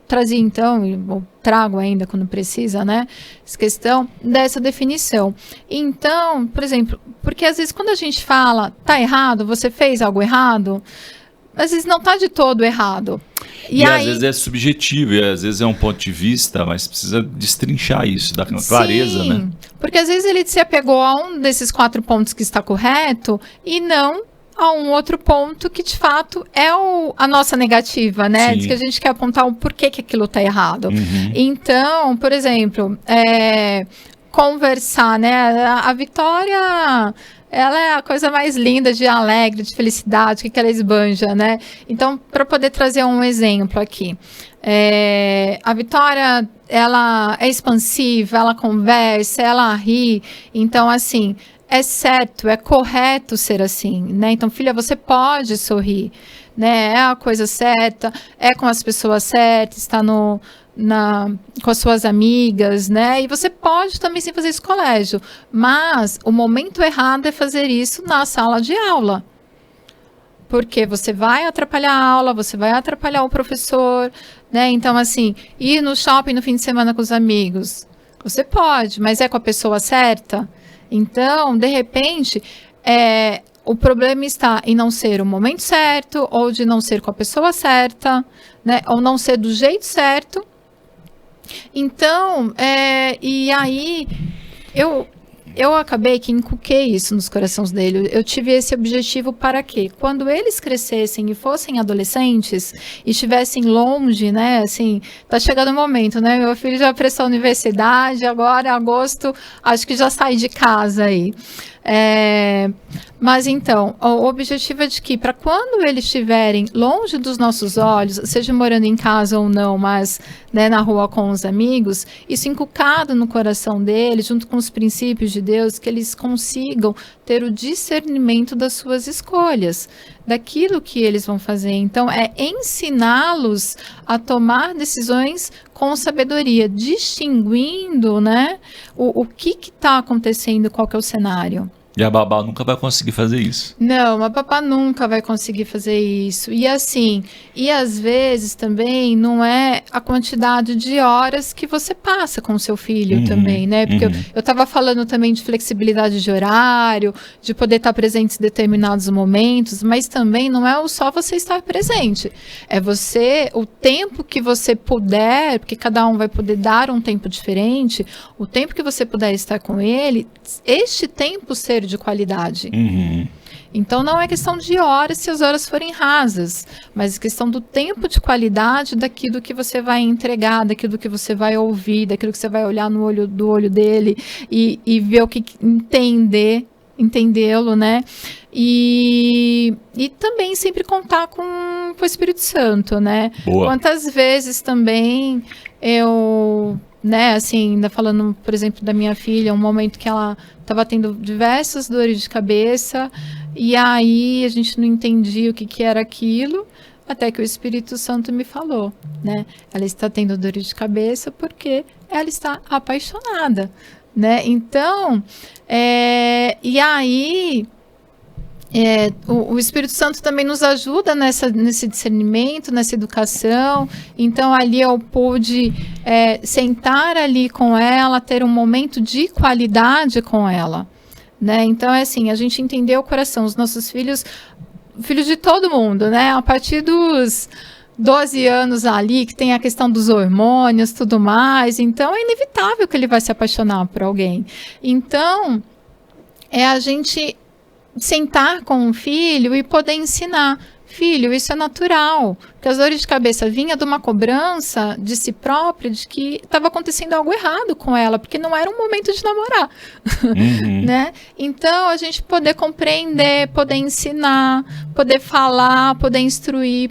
trazia então, eu trago ainda quando precisa, né, essa questão dessa definição. Então, por exemplo, porque às vezes quando a gente fala, tá errado, você fez algo errado, às vezes não está de todo errado. E às vezes é subjetivo, e às vezes é um ponto de vista, mas precisa destrinchar isso, dar clareza, né? Porque às vezes ele se apegou a um desses 4 pontos que está correto e não a um outro ponto que de fato é a nossa negativa, né? Diz que a gente quer apontar o porquê que aquilo está errado. Então, por exemplo, conversar, né? A Vitória, ela é a coisa mais linda, de alegre, de felicidade, que ela esbanja, né? Então, para poder trazer um exemplo aqui. A Vitória, ela é expansiva, ela conversa, ela ri. Então, assim, é certo, é correto ser assim, né? Então, filha, você pode sorrir, né? É a coisa certa, é com as pessoas certas, está com as suas amigas, né? E você pode também sim fazer isso no colégio, mas o momento errado é fazer isso na sala de aula, porque você vai atrapalhar a aula, você vai atrapalhar o professor, né? Então, assim, ir no shopping no fim de semana com os amigos, você pode, mas é com a pessoa certa? Então, de repente, o problema está em não ser o momento certo, ou de não ser com a pessoa certa, né? Ou não ser do jeito certo. Então, e aí, eu acabei que inculquei isso nos corações dele. Eu tive esse objetivo para quê? Quando eles crescessem e fossem adolescentes e estivessem longe, né? Assim, tá chegando o momento, né? Meu filho já prestou a universidade, agora em agosto, acho que já sai de casa aí. Mas então, o objetivo é de que para quando eles estiverem longe dos nossos olhos, seja morando em casa ou não, mas, né, na rua com os amigos, isso inculcado no coração deles, junto com os princípios de Deus, que eles consigam ter o discernimento das suas escolhas, daquilo que eles vão fazer. Então, é ensiná-los a tomar decisões com sabedoria, distinguindo, né, o que está acontecendo, qual que é o cenário. E a babá nunca vai conseguir fazer isso. Não, a babá nunca vai conseguir fazer isso. E assim, e às vezes também não é a quantidade de horas que você passa com o seu filho também, né? Porque eu estava falando também de flexibilidade de horário, de poder estar presente em determinados momentos, mas também não é só você estar presente. É você, o tempo que você puder, porque cada um vai poder dar um tempo diferente, o tempo que você puder estar com ele, este tempo ser de qualidade. Então não é questão de horas se as horas forem rasas, mas é questão do tempo de qualidade daquilo que você vai entregar, daquilo que você vai ouvir, daquilo que você vai olhar no olho do olho dele e ver o que entendê-lo, né? E também sempre contar com o Espírito Santo, né? Boa. Quantas vezes também eu, né, assim, ainda falando, por exemplo, da minha filha, um momento que ela estava tendo diversas dores de cabeça, e aí a gente não entendia o que era aquilo, até que o Espírito Santo me falou, né? Ela está tendo dores de cabeça porque ela está apaixonada, né? Então, e aí... o Espírito Santo também nos ajuda nesse discernimento, nessa educação. Então ali eu pude sentar ali com ela, ter um momento de qualidade com ela, né? Então é assim, a gente entendeu o coração, os nossos filhos de todo mundo, né? A partir dos 12 anos ali, que tem a questão dos hormônios, tudo mais, então é inevitável que ele vai se apaixonar por alguém. Então a gente sentar com o filho e poder ensinar. Filho, isso é natural. Porque as dores de cabeça vinha de uma cobrança de si própria, de que estava acontecendo algo errado com ela, porque não era um momento de namorar. Né? Então, a gente poder compreender, poder ensinar, poder falar, poder instruir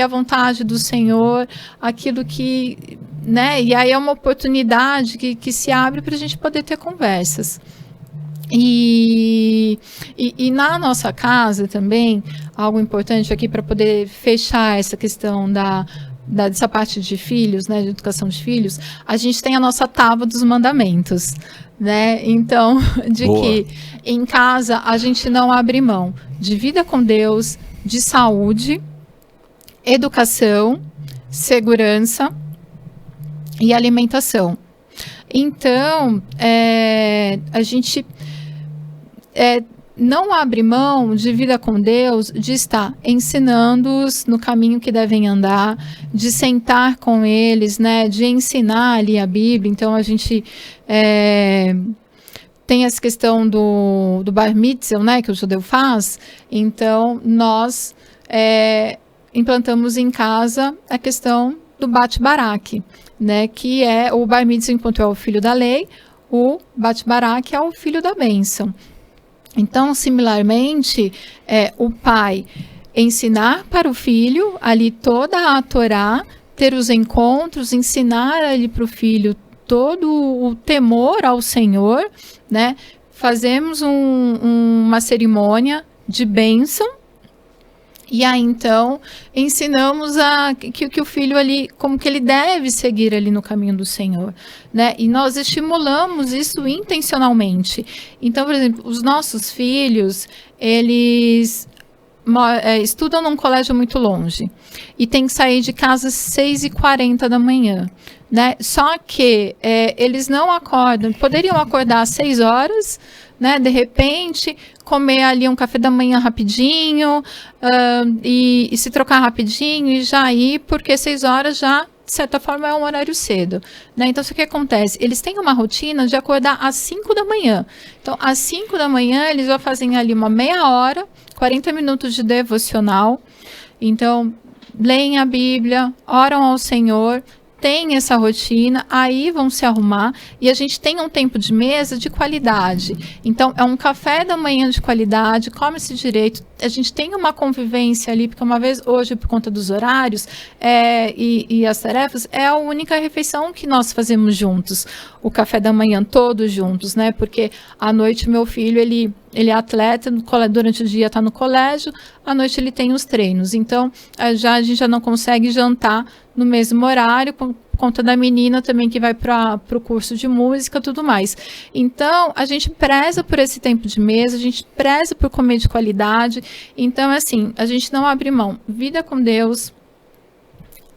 a vontade do Senhor, aquilo que... né? E aí é uma oportunidade que se abre para a gente poder ter conversas. E na nossa também, algo importante aqui para poder fechar essa questão dessa parte de filhos, né, de educação de filhos, a gente tem a nossa tábua dos mandamentos, né? Então, Boa. Que em casa a gente não abre mão de vida com Deus, de saúde, educação, segurança e alimentação. Então, a gente não abre mão de vida com Deus, de estar ensinando-os no caminho que devem andar, de sentar com eles, né, de ensinar ali a Bíblia. Então, a gente tem essa questão do Bar Mitzvah, né, que o judeu faz. Então, nós implantamos em casa a questão do Bat Barak, né, que é o Bar Mitzvah enquanto é o filho da lei, o Bat Barak é o filho da bênção. Então, similarmente, o pai ensinar para o filho ali toda a Torá, ter os encontros, ensinar ali para o filho todo o temor ao Senhor, né? Fazemos uma cerimônia de bênção. E aí, então, ensinamos que o filho ali, como que ele deve seguir ali no caminho do Senhor, né? E nós estimulamos isso intencionalmente. Então, por exemplo, os nossos filhos, eles estudam num colégio muito longe e tem que sair de casa às 6h40 da manhã, né? Só que eles não acordam, poderiam acordar às 6 horas, né? De repente, comer ali um café da manhã rapidinho e se trocar rapidinho e já ir, porque 6 horas já de certa forma, é um horário cedo, né? Então, o que acontece? Eles têm uma rotina de acordar às 5 da manhã. Então, às 5 da manhã, eles já fazem ali uma meia hora, 40 minutos de devocional. Então, leem a Bíblia, oram ao Senhor, tem essa rotina, aí vão se arrumar e a gente tem um tempo de mesa de qualidade. Então, é um café da manhã de qualidade, come-se direito. A gente tem uma convivência ali, porque uma vez hoje, por conta dos horários e as tarefas, é a única refeição que nós fazemos juntos. O café da manhã todos juntos, né? Porque à noite meu filho, ele é atleta, durante o dia está no colégio, à noite ele tem os treinos. Então, a gente já não consegue jantar no mesmo horário, por conta da menina também que vai para o curso de música e tudo mais. Então, a gente preza por esse tempo de mesa, a gente preza por comer de qualidade. Então, assim, a gente não abre mão. Vida com Deus,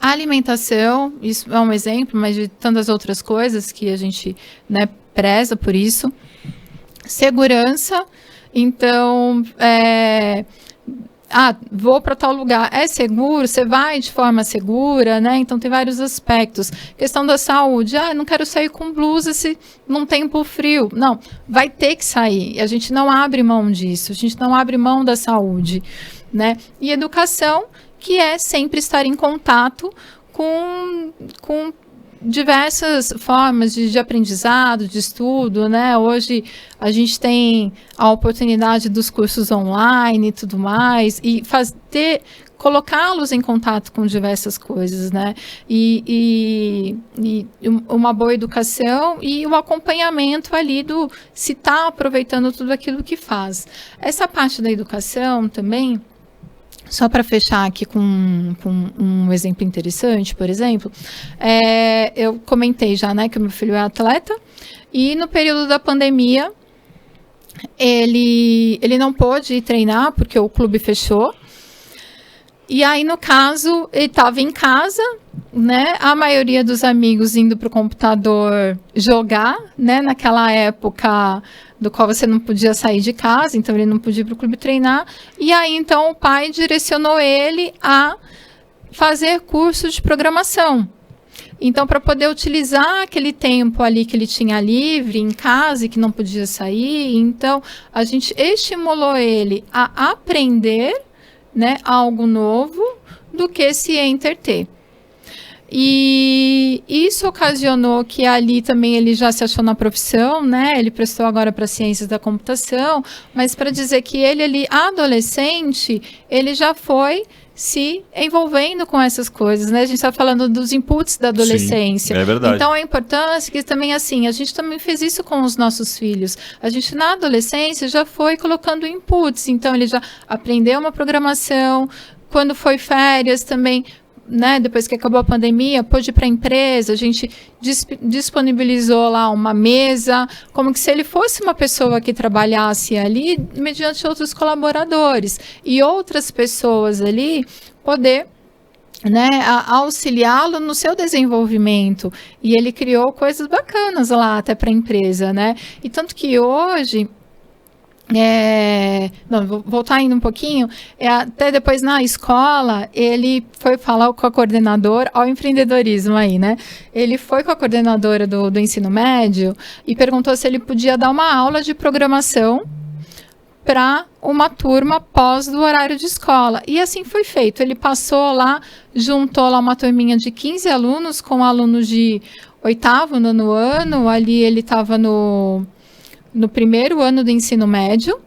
alimentação, isso é um exemplo, mas de tantas outras coisas que a gente, né, preza por isso. Segurança, então, vou para tal lugar, é seguro, você vai de forma segura, né? Então tem vários aspectos. Questão da saúde, não quero sair com blusa se não tempo frio. Não, vai ter que sair. A gente não abre mão disso, a gente não abre mão da saúde, né? E educação, que é sempre estar em contato com diversas formas de aprendizado, de estudo, né? Hoje a gente tem a oportunidade dos cursos online e tudo mais, e colocá-los em contato com diversas coisas, né? E uma boa educação e o acompanhamento ali do se está aproveitando tudo aquilo que faz. Essa parte da educação também, só para fechar aqui com um exemplo interessante, por exemplo, eu comentei já, né, que o meu filho é atleta, e no período da pandemia, ele não pôde ir treinar, porque o clube fechou, e aí, no caso, ele estava em casa, né, a maioria dos amigos indo para o computador jogar, né, naquela época do qual você não podia sair de casa, então ele não podia ir para o clube treinar, e aí então o pai direcionou ele a fazer curso de programação. Então, para poder utilizar aquele tempo ali que ele tinha livre em casa e que não podia sair, então a gente estimulou ele a aprender, né, algo novo do que se entreter. E isso ocasionou que ali também ele já se achou na profissão, né? Ele prestou agora para ciências da computação, mas para dizer que ele ali, adolescente, ele já foi se envolvendo com essas coisas, né? A gente está falando dos inputs da adolescência. Sim, é verdade. Então, a importância que também, assim, a gente também fez isso com os nossos filhos. A gente, na adolescência, já foi colocando inputs. Então, ele já aprendeu uma programação. Quando foi férias também, né, depois que acabou a pandemia, pôde ir para a empresa, a gente disponibilizou lá uma mesa, como que se ele fosse uma pessoa que trabalhasse ali, mediante outros colaboradores, e outras pessoas ali poder, né, auxiliá-lo no seu desenvolvimento. E ele criou coisas bacanas lá até para a empresa, né? E tanto que hoje... vou voltar ainda um pouquinho, até depois na escola, ele foi falar com a coordenadora, ao empreendedorismo aí, né? Ele foi com a coordenadora do ensino médio e perguntou se ele podia dar uma aula de programação para uma turma pós do horário de escola. E assim foi feito. Ele passou lá, juntou lá uma turminha de 15 alunos com alunos de 8º, 9º ano, ali ele estava no primeiro ano do ensino médio,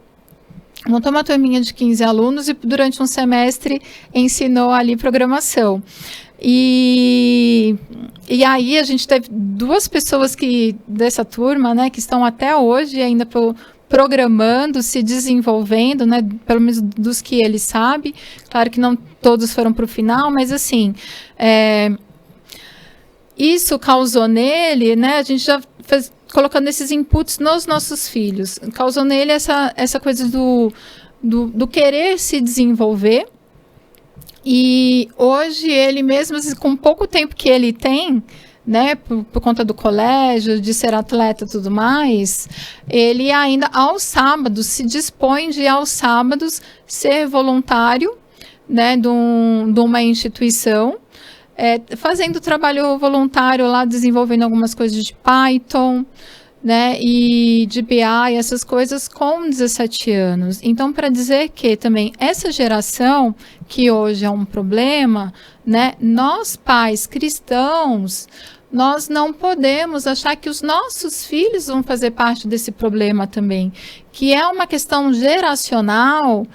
montou uma turminha de 15 alunos e durante um semestre ensinou ali programação. E aí a gente teve 2 pessoas dessa turma, né, que estão até hoje ainda programando, se desenvolvendo, né, pelo menos dos que ele sabe. Claro que não todos foram para o final, mas assim, isso causou nele, né, a gente já fez, colocando esses inputs nos nossos filhos, causou nele essa coisa do querer se desenvolver. E hoje ele mesmo, com pouco tempo que ele tem, né, por conta do colégio, de ser atleta e tudo mais, ele ainda aos sábados se dispõe de aos sábados ser voluntário, né, de uma instituição, fazendo trabalho voluntário lá, desenvolvendo algumas coisas de Python, né, e de BI, essas coisas com 17 anos. Então, para dizer que também essa geração, que hoje é um problema, né, nós pais cristãos, nós não podemos achar que os nossos filhos vão fazer parte desse problema também, que é uma questão geracional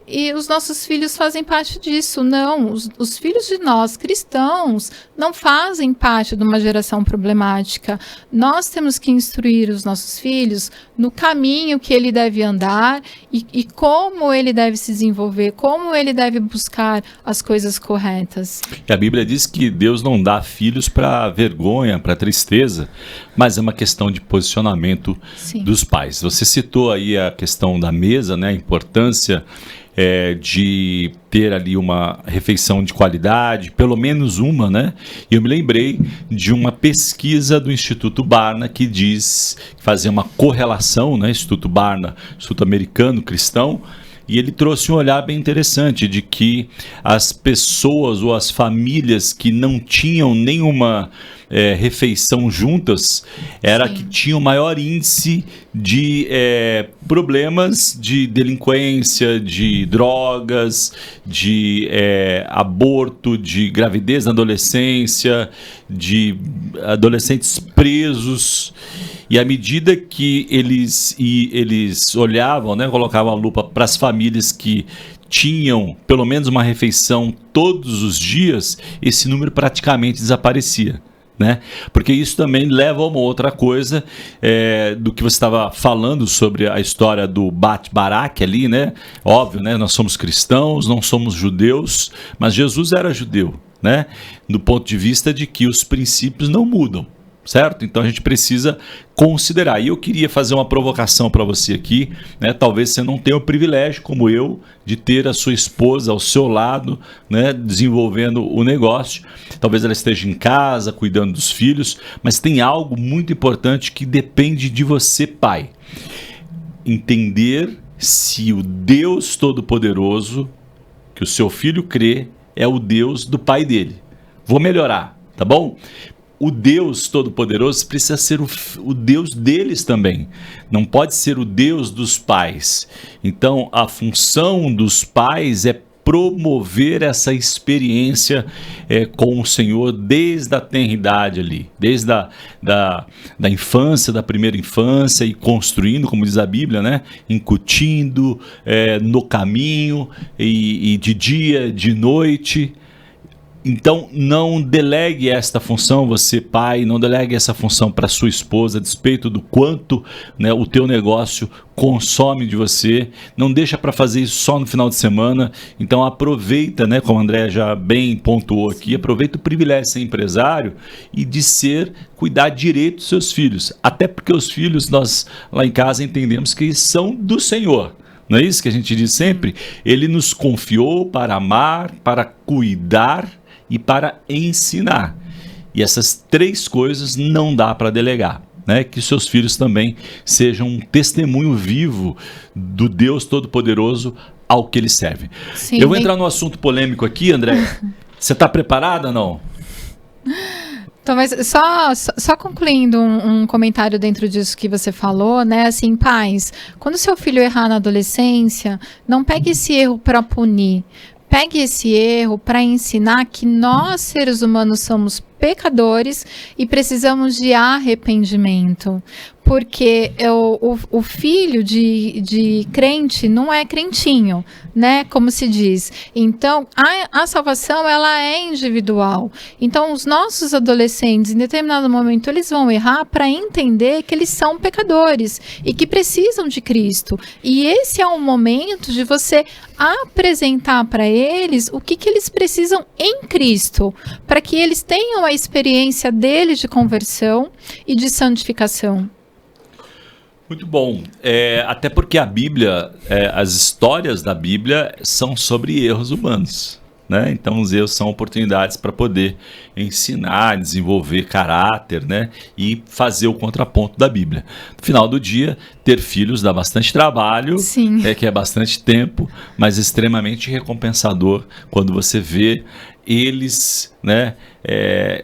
e os nossos filhos fazem parte disso. Não, os filhos de nós, cristãos, não fazem parte de uma geração problemática. Nós temos que instruir os nossos filhos no caminho que ele deve andar e como ele deve se desenvolver, como ele deve buscar as coisas corretas. E a Bíblia diz que Deus não dá filhos para vergonha, para tristeza, mas é uma questão de posicionamento dos pais. Você citou aí a questão da mesa, né, a importância de ter ali uma refeição de qualidade, pelo menos uma, né? E eu me lembrei de uma pesquisa do Instituto Barna que diz, fazia uma correlação, né? Instituto Barna, Instituto Americano Cristão, e ele trouxe um olhar bem interessante de que as pessoas ou as famílias que não tinham nenhuma refeição juntas era que tinham maior índice de problemas de delinquência, de drogas, de aborto, de gravidez na adolescência, de adolescentes presos. E à medida que eles olhavam, né, colocavam a lupa para as famílias que tinham pelo menos uma refeição todos os dias, esse número praticamente desaparecia, né? Porque isso também leva a uma outra coisa do que você estava falando sobre a história do Bate-Baraque ali, né? Óbvio, né? Nós somos cristãos, não somos judeus, mas Jesus era judeu, né? Do ponto de vista de que os princípios não mudam. Certo? Então a gente precisa considerar. E eu queria fazer uma provocação para você aqui, né? Talvez você não tenha o privilégio, como eu, de ter a sua esposa ao seu lado, né? Desenvolvendo o negócio. Talvez ela esteja em casa, cuidando dos filhos, mas tem algo muito importante que depende de você, pai. Entender se o Deus Todo-Poderoso, que o seu filho crê, é o Deus do pai dele. Vou melhorar, tá bom? O Deus Todo-Poderoso precisa ser o Deus deles também. Não pode ser o Deus dos pais. Então, a função dos pais é promover essa experiência com o Senhor desde a tenridade ali, desde da infância, da primeira infância, e construindo, como diz a Bíblia, né? Incutindo no caminho, e de dia, de noite. Então, não delegue esta função, você pai, não delegue essa função para sua esposa, a despeito do quanto, né, o teu negócio consome de você. Não deixa para fazer isso só no final de semana. Então, aproveita, né, como a Andréa já bem pontuou aqui, aproveita o privilégio de ser empresário e de cuidar direito dos seus filhos. Até porque os filhos, nós lá em casa entendemos que são do Senhor. Não é isso que a gente diz sempre? Ele nos confiou para amar, para cuidar e para ensinar. E essas três coisas não dá para delegar, né? Que seus filhos também sejam um testemunho vivo do Deus Todo-Poderoso ao que eles servem. Sim, eu vou entrar no assunto polêmico aqui, André. Você está preparada ou não? Então, mas só concluindo um comentário dentro disso que você falou, né? Assim, pais, quando seu filho errar na adolescência, não pegue esse erro para punir. Pegue esse erro para ensinar que nós, seres humanos, somos pecadores e precisamos de arrependimento. Porque o filho de crente não é crentinho, né? Como se diz. Então, a salvação, ela é individual. Então, os nossos adolescentes, em determinado momento, eles vão errar para entender que eles são pecadores e que precisam de Cristo. E esse é o momento de você apresentar para eles o que eles precisam em Cristo, para que eles tenham a experiência deles de conversão e de santificação. Muito bom, até porque a Bíblia, as histórias da Bíblia são sobre erros humanos, né? Então os erros são oportunidades para poder ensinar, desenvolver caráter, né? E fazer o contraponto da Bíblia. No final do dia, ter filhos dá bastante trabalho, que é bastante tempo, mas extremamente recompensador quando você vê eles, né,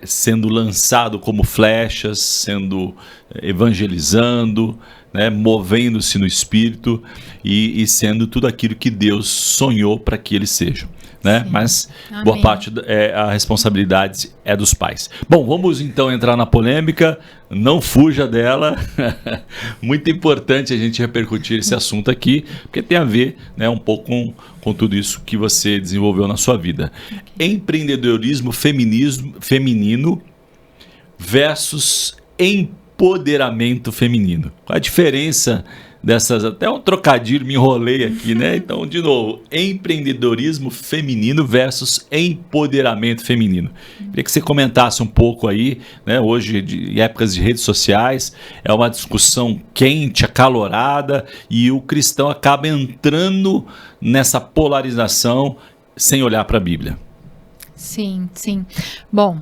sendo lançados como flechas, sendo evangelizando, né, movendo-se no Espírito e sendo tudo aquilo que Deus sonhou para que eles sejam. Né? Mas Amém. Boa parte a responsabilidade é dos pais. Bom, vamos então entrar na polêmica, não fuja dela. Muito importante a gente repercutir esse assunto aqui, porque tem a ver, né, um pouco com tudo isso que você desenvolveu na sua vida. Empreendedorismo feminino versus empoderamento feminino. Qual a diferença dessas? Até um trocadilho, me enrolei aqui, né? Então, de novo, empreendedorismo feminino versus empoderamento feminino. Queria que você comentasse um pouco aí, né? Hoje, em épocas de redes sociais, é uma discussão quente, acalorada, e o cristão acaba entrando nessa polarização sem olhar para a Bíblia. Sim, sim. Bom,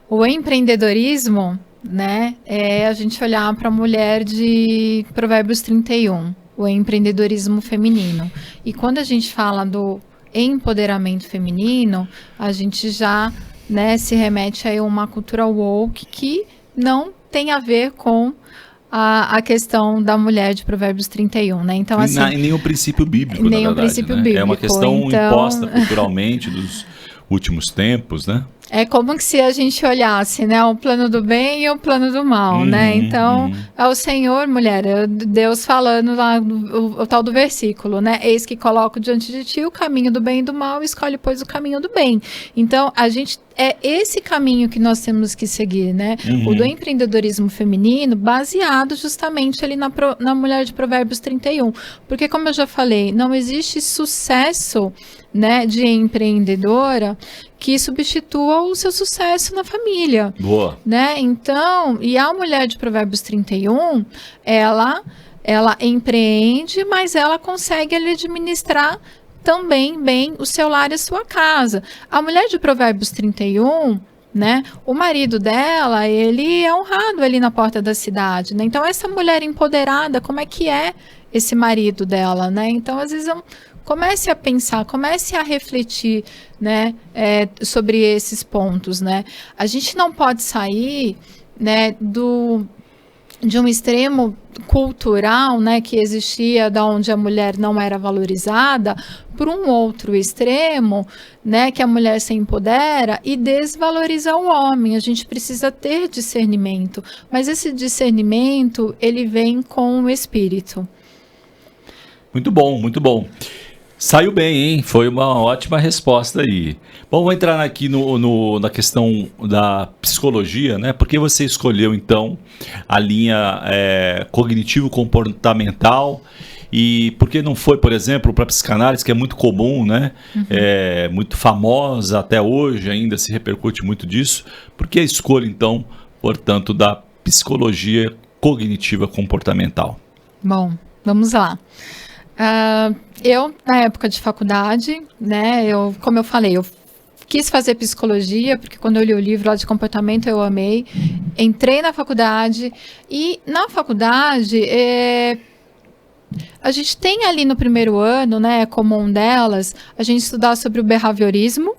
o empreendedorismo, né, é a gente olhar para a mulher de Provérbios 31, o empreendedorismo feminino. E quando a gente fala do empoderamento feminino, a gente já, né, se remete a uma cultura woke que não tem a ver com a questão da mulher de Provérbios 31, né? Então, assim, e nem o princípio bíblico, na verdade, princípio né? bíblico. É uma questão então imposta culturalmente dos últimos tempos, né? É como se a gente olhasse, né, o plano do bem e o plano do mal, né? Então, é o Senhor, mulher, é Deus falando lá, o tal do versículo, né? Eis que coloco diante de ti o caminho do bem e do mal, escolhe, pois, o caminho do bem. Então, é esse caminho que nós temos que seguir, né? O do empreendedorismo feminino, baseado justamente ali na mulher de Provérbios 31. Porque, como eu já falei, não existe sucesso, né, de empreendedora que substitua o seu sucesso na família. Boa. Né? Então, e a mulher de Provérbios 31, ela empreende, mas ela consegue ali administrar também bem o seu lar e a sua casa. A mulher de Provérbios 31, né, o marido dela, ele é honrado ali na porta da cidade, né? Então, essa mulher empoderada, como é que é esse marido dela, né? Então, às vezes, comece a pensar, comece a refletir, né, sobre esses pontos, né? A gente não pode sair, né, de um extremo cultural, né, que existia da onde a mulher não era valorizada, por um outro extremo, né, que a mulher se empodera e desvaloriza o homem. A gente precisa ter discernimento, mas esse discernimento, ele vem com o Espírito. Muito bom, muito bom. Saiu bem, hein? Foi uma ótima resposta aí. Bom, vou entrar aqui na questão da psicologia, né? Por que você escolheu, então, a linha cognitivo-comportamental e por que não foi, por exemplo, para a psicanálise, que é muito comum, né? Muito famosa até hoje, ainda se repercute muito disso. Por que a escolha, então, portanto, da psicologia cognitiva comportamental? Bom, vamos lá. Eu, na época de faculdade, né, como eu falei, eu quis fazer psicologia, porque quando eu li o livro lá de comportamento eu amei, entrei na faculdade, e na faculdade a gente tem ali no primeiro ano, né, como um delas, a gente estudar sobre o behaviorismo,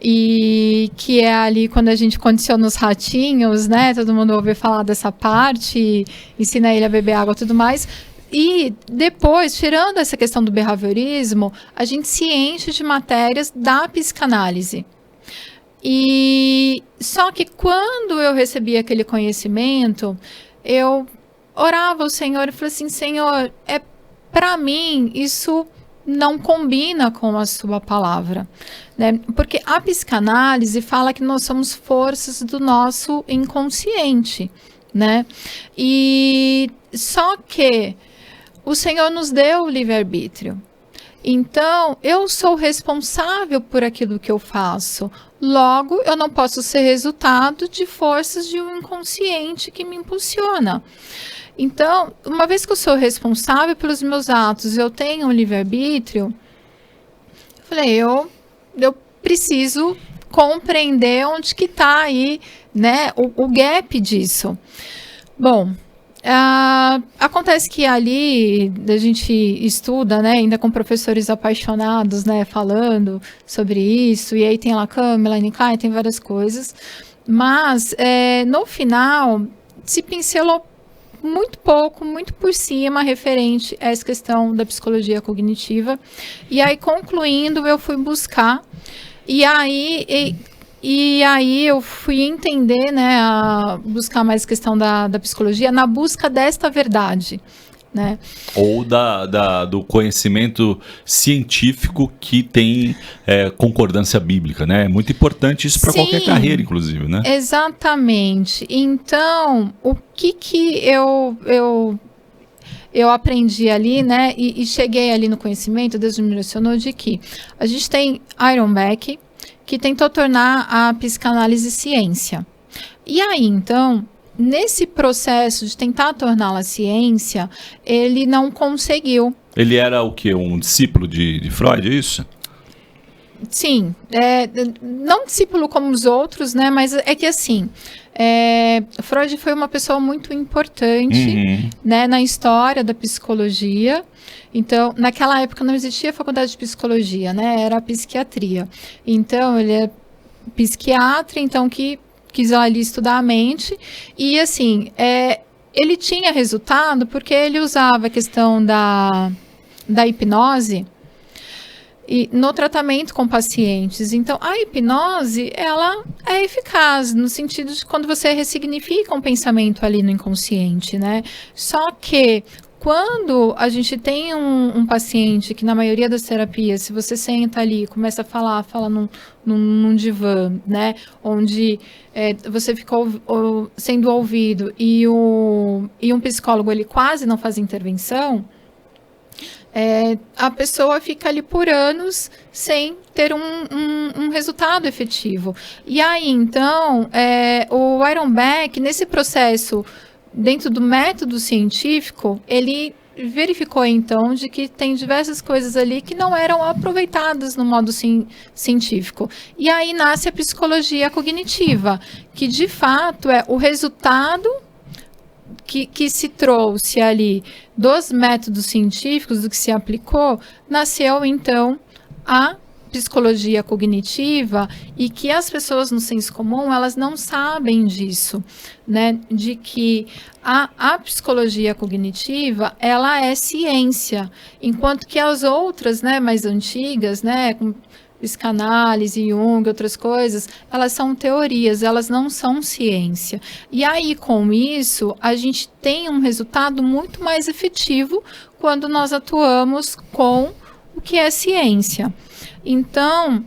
e que é ali quando a gente condiciona os ratinhos, né, todo mundo ouve falar dessa parte, ensina ele a beber água e tudo mais. E depois, tirando essa questão do behaviorismo, a gente se enche de matérias da psicanálise. E só que quando eu recebi aquele conhecimento, eu orava ao Senhor e falei assim, Senhor, para mim isso não combina com a sua palavra, né? Porque a psicanálise fala que nós somos forças do nosso inconsciente, né? E só que o Senhor nos deu o livre-arbítrio. Então, eu sou responsável por aquilo que eu faço. Logo, eu não posso ser resultado de forças de um inconsciente que me impulsiona. Então, uma vez que eu sou responsável pelos meus atos, eu tenho um livre-arbítrio, eu falei, eu preciso compreender onde que está aí, né, o gap disso. Bom, Acontece que ali a gente estuda, né, ainda com professores apaixonados, né, falando sobre isso, e aí tem Lacan, Melanie Klein, tem várias coisas, mas no final se pincelou muito pouco, muito por cima, referente a essa questão da psicologia cognitiva, e aí concluindo eu fui buscar, e aí eu fui entender, né, buscar mais a questão da psicologia na busca desta verdade, né? Ou do conhecimento científico que tem concordância bíblica, né? É muito importante isso para qualquer carreira, inclusive, né? Exatamente. Então, o que eu aprendi ali, né, e cheguei ali no conhecimento, Deus me direcionou de que a gente tem Aaron Beck, que tentou tornar a psicanálise ciência. E aí, então, nesse processo de tentar torná-la ciência, ele não conseguiu. Ele era o quê? Um discípulo de Freud, é isso? Sim, não discípulo como os outros, né? Mas é que assim, Freud foi uma pessoa muito importante, né, na história da psicologia. Então, naquela época não existia faculdade de psicologia, né? Era a psiquiatria. Então, ele é psiquiatra, então que quis ali estudar a mente. E assim, ele tinha resultado porque ele usava a questão da hipnose e no tratamento com pacientes. Então, a hipnose, ela é eficaz no sentido de quando você ressignifica um pensamento ali no inconsciente, né? Só que quando a gente tem um paciente que na maioria das terapias, se você senta ali e começa a fala num divã, né? Onde você ficou sendo ouvido e um psicólogo ele quase não faz intervenção, a pessoa fica ali por anos sem ter um resultado efetivo. E aí, então, o Aaron Beck, nesse processo, dentro do método científico, ele verificou, então, de que tem diversas coisas ali que não eram aproveitadas no modo científico. E aí nasce a psicologia cognitiva, que, de fato, é o resultado que se trouxe ali dos métodos científicos, do que se aplicou, nasceu, então, a psicologia cognitiva, e que as pessoas no senso comum, elas não sabem disso, né? De que a psicologia cognitiva, ela é ciência, enquanto que as outras, né, mais antigas, né, com psicanálise, Jung, outras coisas, elas são teorias, elas não são ciência. E aí, com isso, a gente tem um resultado muito mais efetivo quando nós atuamos com o que é ciência. Então,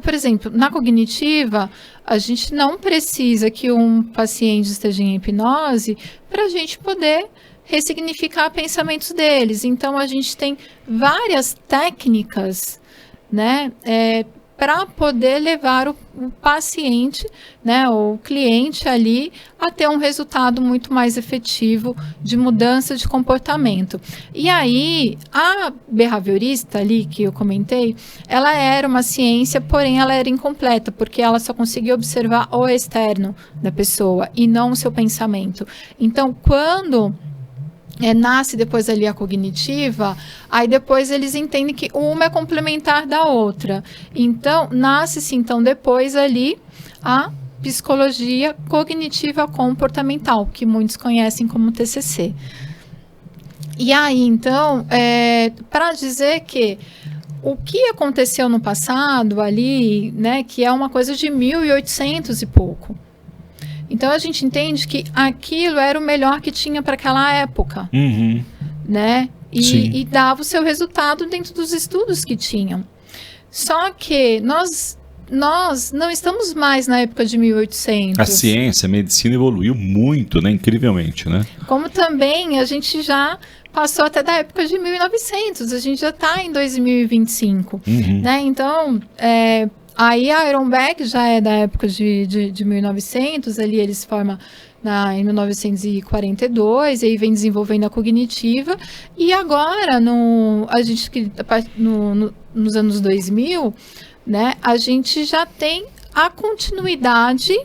por exemplo, na cognitiva, a gente não precisa que um paciente esteja em hipnose para a gente poder ressignificar pensamentos deles. Então, a gente tem várias técnicas, né, para poder levar o paciente, né, o cliente ali a ter um resultado muito mais efetivo de mudança de comportamento. E aí, a behaviorista ali, que eu comentei, ela era uma ciência, porém ela era incompleta, porque ela só conseguia observar o externo da pessoa e não o seu pensamento. Então, quando nasce depois ali a cognitiva, aí depois eles entendem que uma é complementar da outra. Então, nasce-se então depois ali a psicologia cognitiva comportamental, que muitos conhecem como TCC. E aí, então, para dizer que o que aconteceu no passado ali, né, que é uma coisa de 1800 e pouco. Então, a gente entende que aquilo era o melhor que tinha para aquela época, né? E dava o seu resultado dentro dos estudos que tinham. Só que nós não estamos mais na época de 1800. A ciência, a medicina evoluiu muito, né? Incrivelmente, né? Como também a gente já passou até da época de 1900, a gente já está em 2025, né? Então, aí a Aaron Beck já é da época de 1900, ali ele se forma em 1942, e aí vem desenvolvendo a cognitiva, e agora, nos anos 2000, né, a gente já tem a continuidade,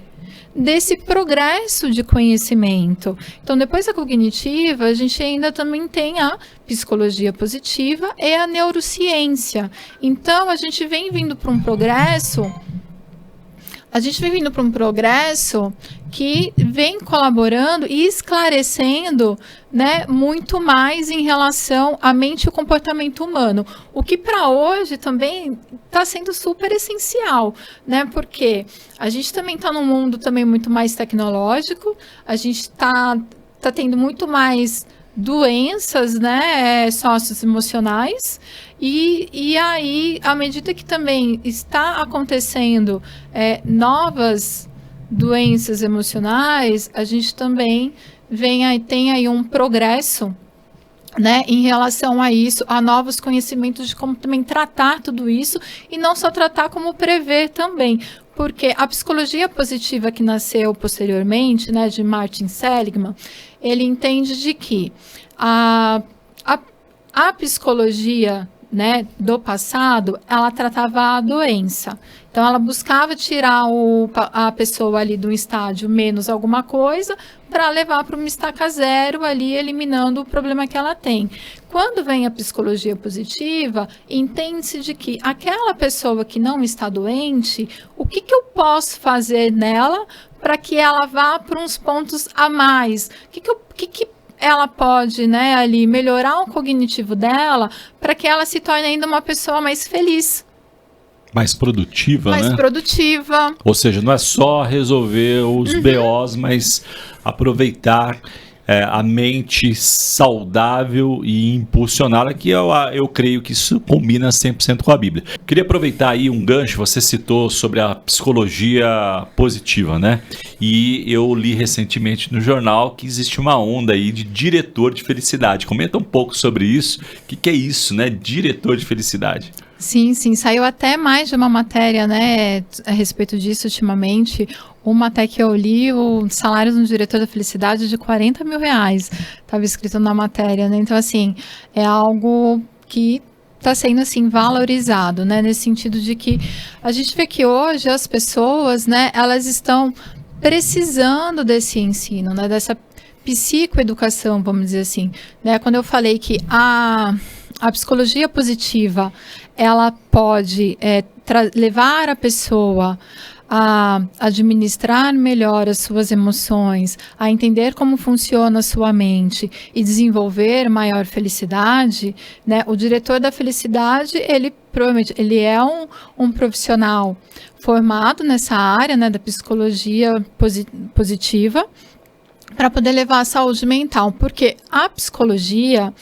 desse progresso de conhecimento. Então, depois da cognitiva, a gente ainda também tem a psicologia positiva e a neurociência. Então, a gente vem vindo para um progresso que vem colaborando e esclarecendo, né, muito mais em relação à mente e o comportamento humano. O que para hoje também está sendo super essencial, né? Porque a gente também está num mundo também muito mais tecnológico, a gente está tendo muito mais doenças, né, socioemocionais, e aí, à medida que também está acontecendo novas doenças emocionais, a gente também tem aí um progresso, né, em relação a isso, a novos conhecimentos de como também tratar tudo isso, e não só tratar, como prever também. Porque a psicologia positiva que nasceu posteriormente, né, de Martin Seligman, ele entende de que a psicologia, né, do passado, ela tratava a doença. Então, ela buscava tirar a pessoa ali do estágio menos alguma coisa para levar para uma estaca zero ali, eliminando o problema que ela tem. Quando vem a psicologia positiva, entende-se de que aquela pessoa que não está doente, o que eu posso fazer nela para que ela vá para uns pontos a mais? O que ela pode, né, ali melhorar o cognitivo dela para que ela se torne ainda uma pessoa mais feliz. Mais produtiva, né? Mais produtiva. Ou seja, não é só resolver os BOs, mas aproveitar a mente saudável e impulsioná-la, que eu creio que isso combina 100% com a Bíblia. Queria aproveitar aí um gancho, você citou sobre a psicologia positiva, né? E eu li recentemente no jornal que existe uma onda aí de diretor de felicidade. Comenta um pouco sobre isso. O que é isso, né? Diretor de felicidade. Sim, saiu até mais de uma matéria, né, a respeito disso ultimamente. Uma até que eu li, o salário de um diretor da felicidade é de R$40 mil, estava escrito na matéria, né? Então, assim, é algo que está sendo, assim, valorizado, né, nesse sentido de que a gente vê que hoje as pessoas, né, elas estão precisando desse ensino, né, dessa psicoeducação, vamos dizer assim, né? Quando eu falei que a psicologia positiva, ela pode levar a pessoa a administrar melhor as suas emoções, a entender como funciona a sua mente e desenvolver maior felicidade, né? O diretor da felicidade, ele provavelmente é um profissional formado nessa área, né, da psicologia positiva, para poder levar a saúde mental, porque a psicologia,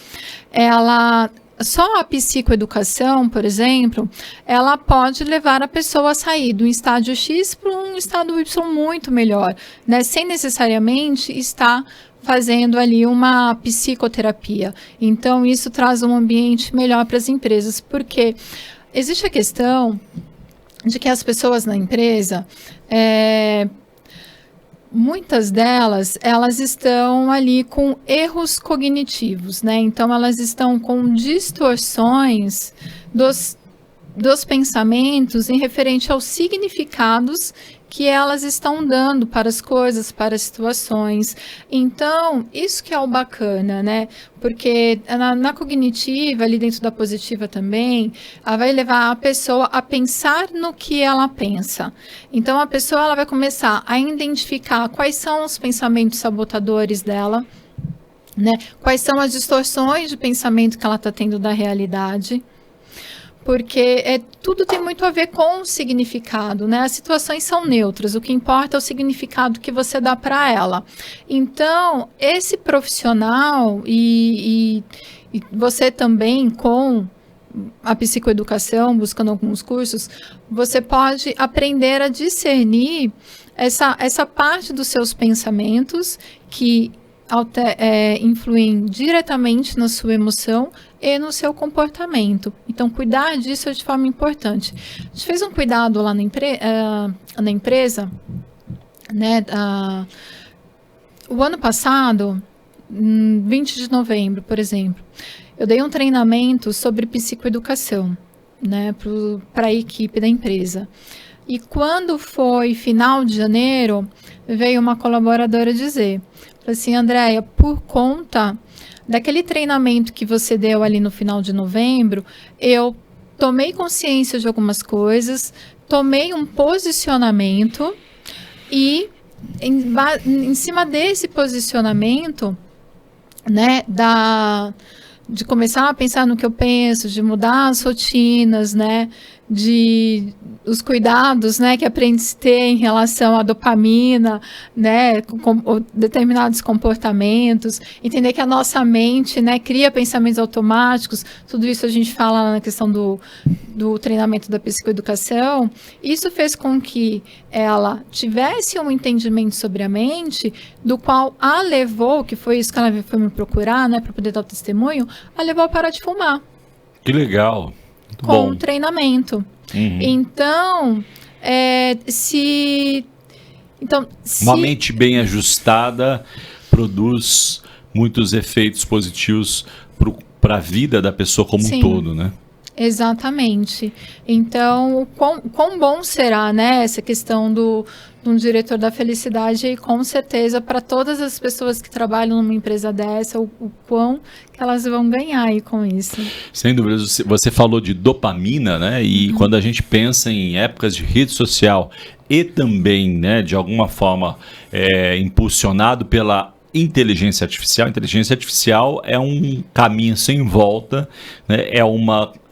só a psicoeducação, por exemplo, ela pode levar a pessoa a sair do estágio X para um estágio Y muito melhor, né? Sem necessariamente estar fazendo ali uma psicoterapia. Então, isso traz um ambiente melhor para as empresas, porque existe a questão de que as pessoas na empresa, muitas delas, elas estão ali com erros cognitivos, né? Então, elas estão com distorções dos pensamentos em referente aos significados que elas estão dando para as coisas, para as situações. Então, isso que é o bacana, né? Porque na cognitiva, ali dentro da positiva também, ela vai levar a pessoa a pensar no que ela pensa. Então, a pessoa ela vai começar a identificar quais são os pensamentos sabotadores dela, né? Quais são as distorções de pensamento que ela está tendo da realidade. Porque tudo tem muito a ver com o significado, né? As situações são neutras, o que importa é o significado que você dá para ela. Então, esse profissional e você também, com a psicoeducação, buscando alguns cursos, você pode aprender a discernir essa parte dos seus pensamentos que influem diretamente na sua emoção e no seu comportamento. Então, cuidar disso é de forma importante. A gente fez um cuidado lá na empresa, né? O ano passado, 20 de novembro, por exemplo, eu dei um treinamento sobre psicoeducação, né, para a equipe da empresa. E quando foi final de janeiro, veio uma colaboradora dizer, assim, Andréia, por conta daquele treinamento que você deu ali no final de novembro, eu tomei consciência de algumas coisas, tomei um posicionamento e em cima desse posicionamento, né, de começar a pensar no que eu penso, de mudar as rotinas, né, de os cuidados, né, que aprende a ter em relação à dopamina, né, com determinados comportamentos, entender que a nossa mente, né, cria pensamentos automáticos, tudo isso a gente fala na questão do treinamento da psicoeducação. Isso fez com que ela tivesse um entendimento sobre a mente, do qual a levou, que foi isso que ela foi me procurar, né, para poder dar o testemunho, a levou a parar de fumar. Que legal. Muito com bom. o treinamento. Uhum. Então, uma mente bem ajustada produz muitos efeitos positivos para a vida da pessoa como um todo, né? Exatamente. Então, quão bom será, né, essa questão de um diretor da felicidade, e com certeza para todas as pessoas que trabalham numa empresa dessa, o quão que elas vão ganhar aí com isso. Sem dúvida. Você falou de dopamina, né? E quando a gente pensa em épocas de rede social e também, né, de alguma forma impulsionado pela inteligência artificial é um caminho sem volta, né?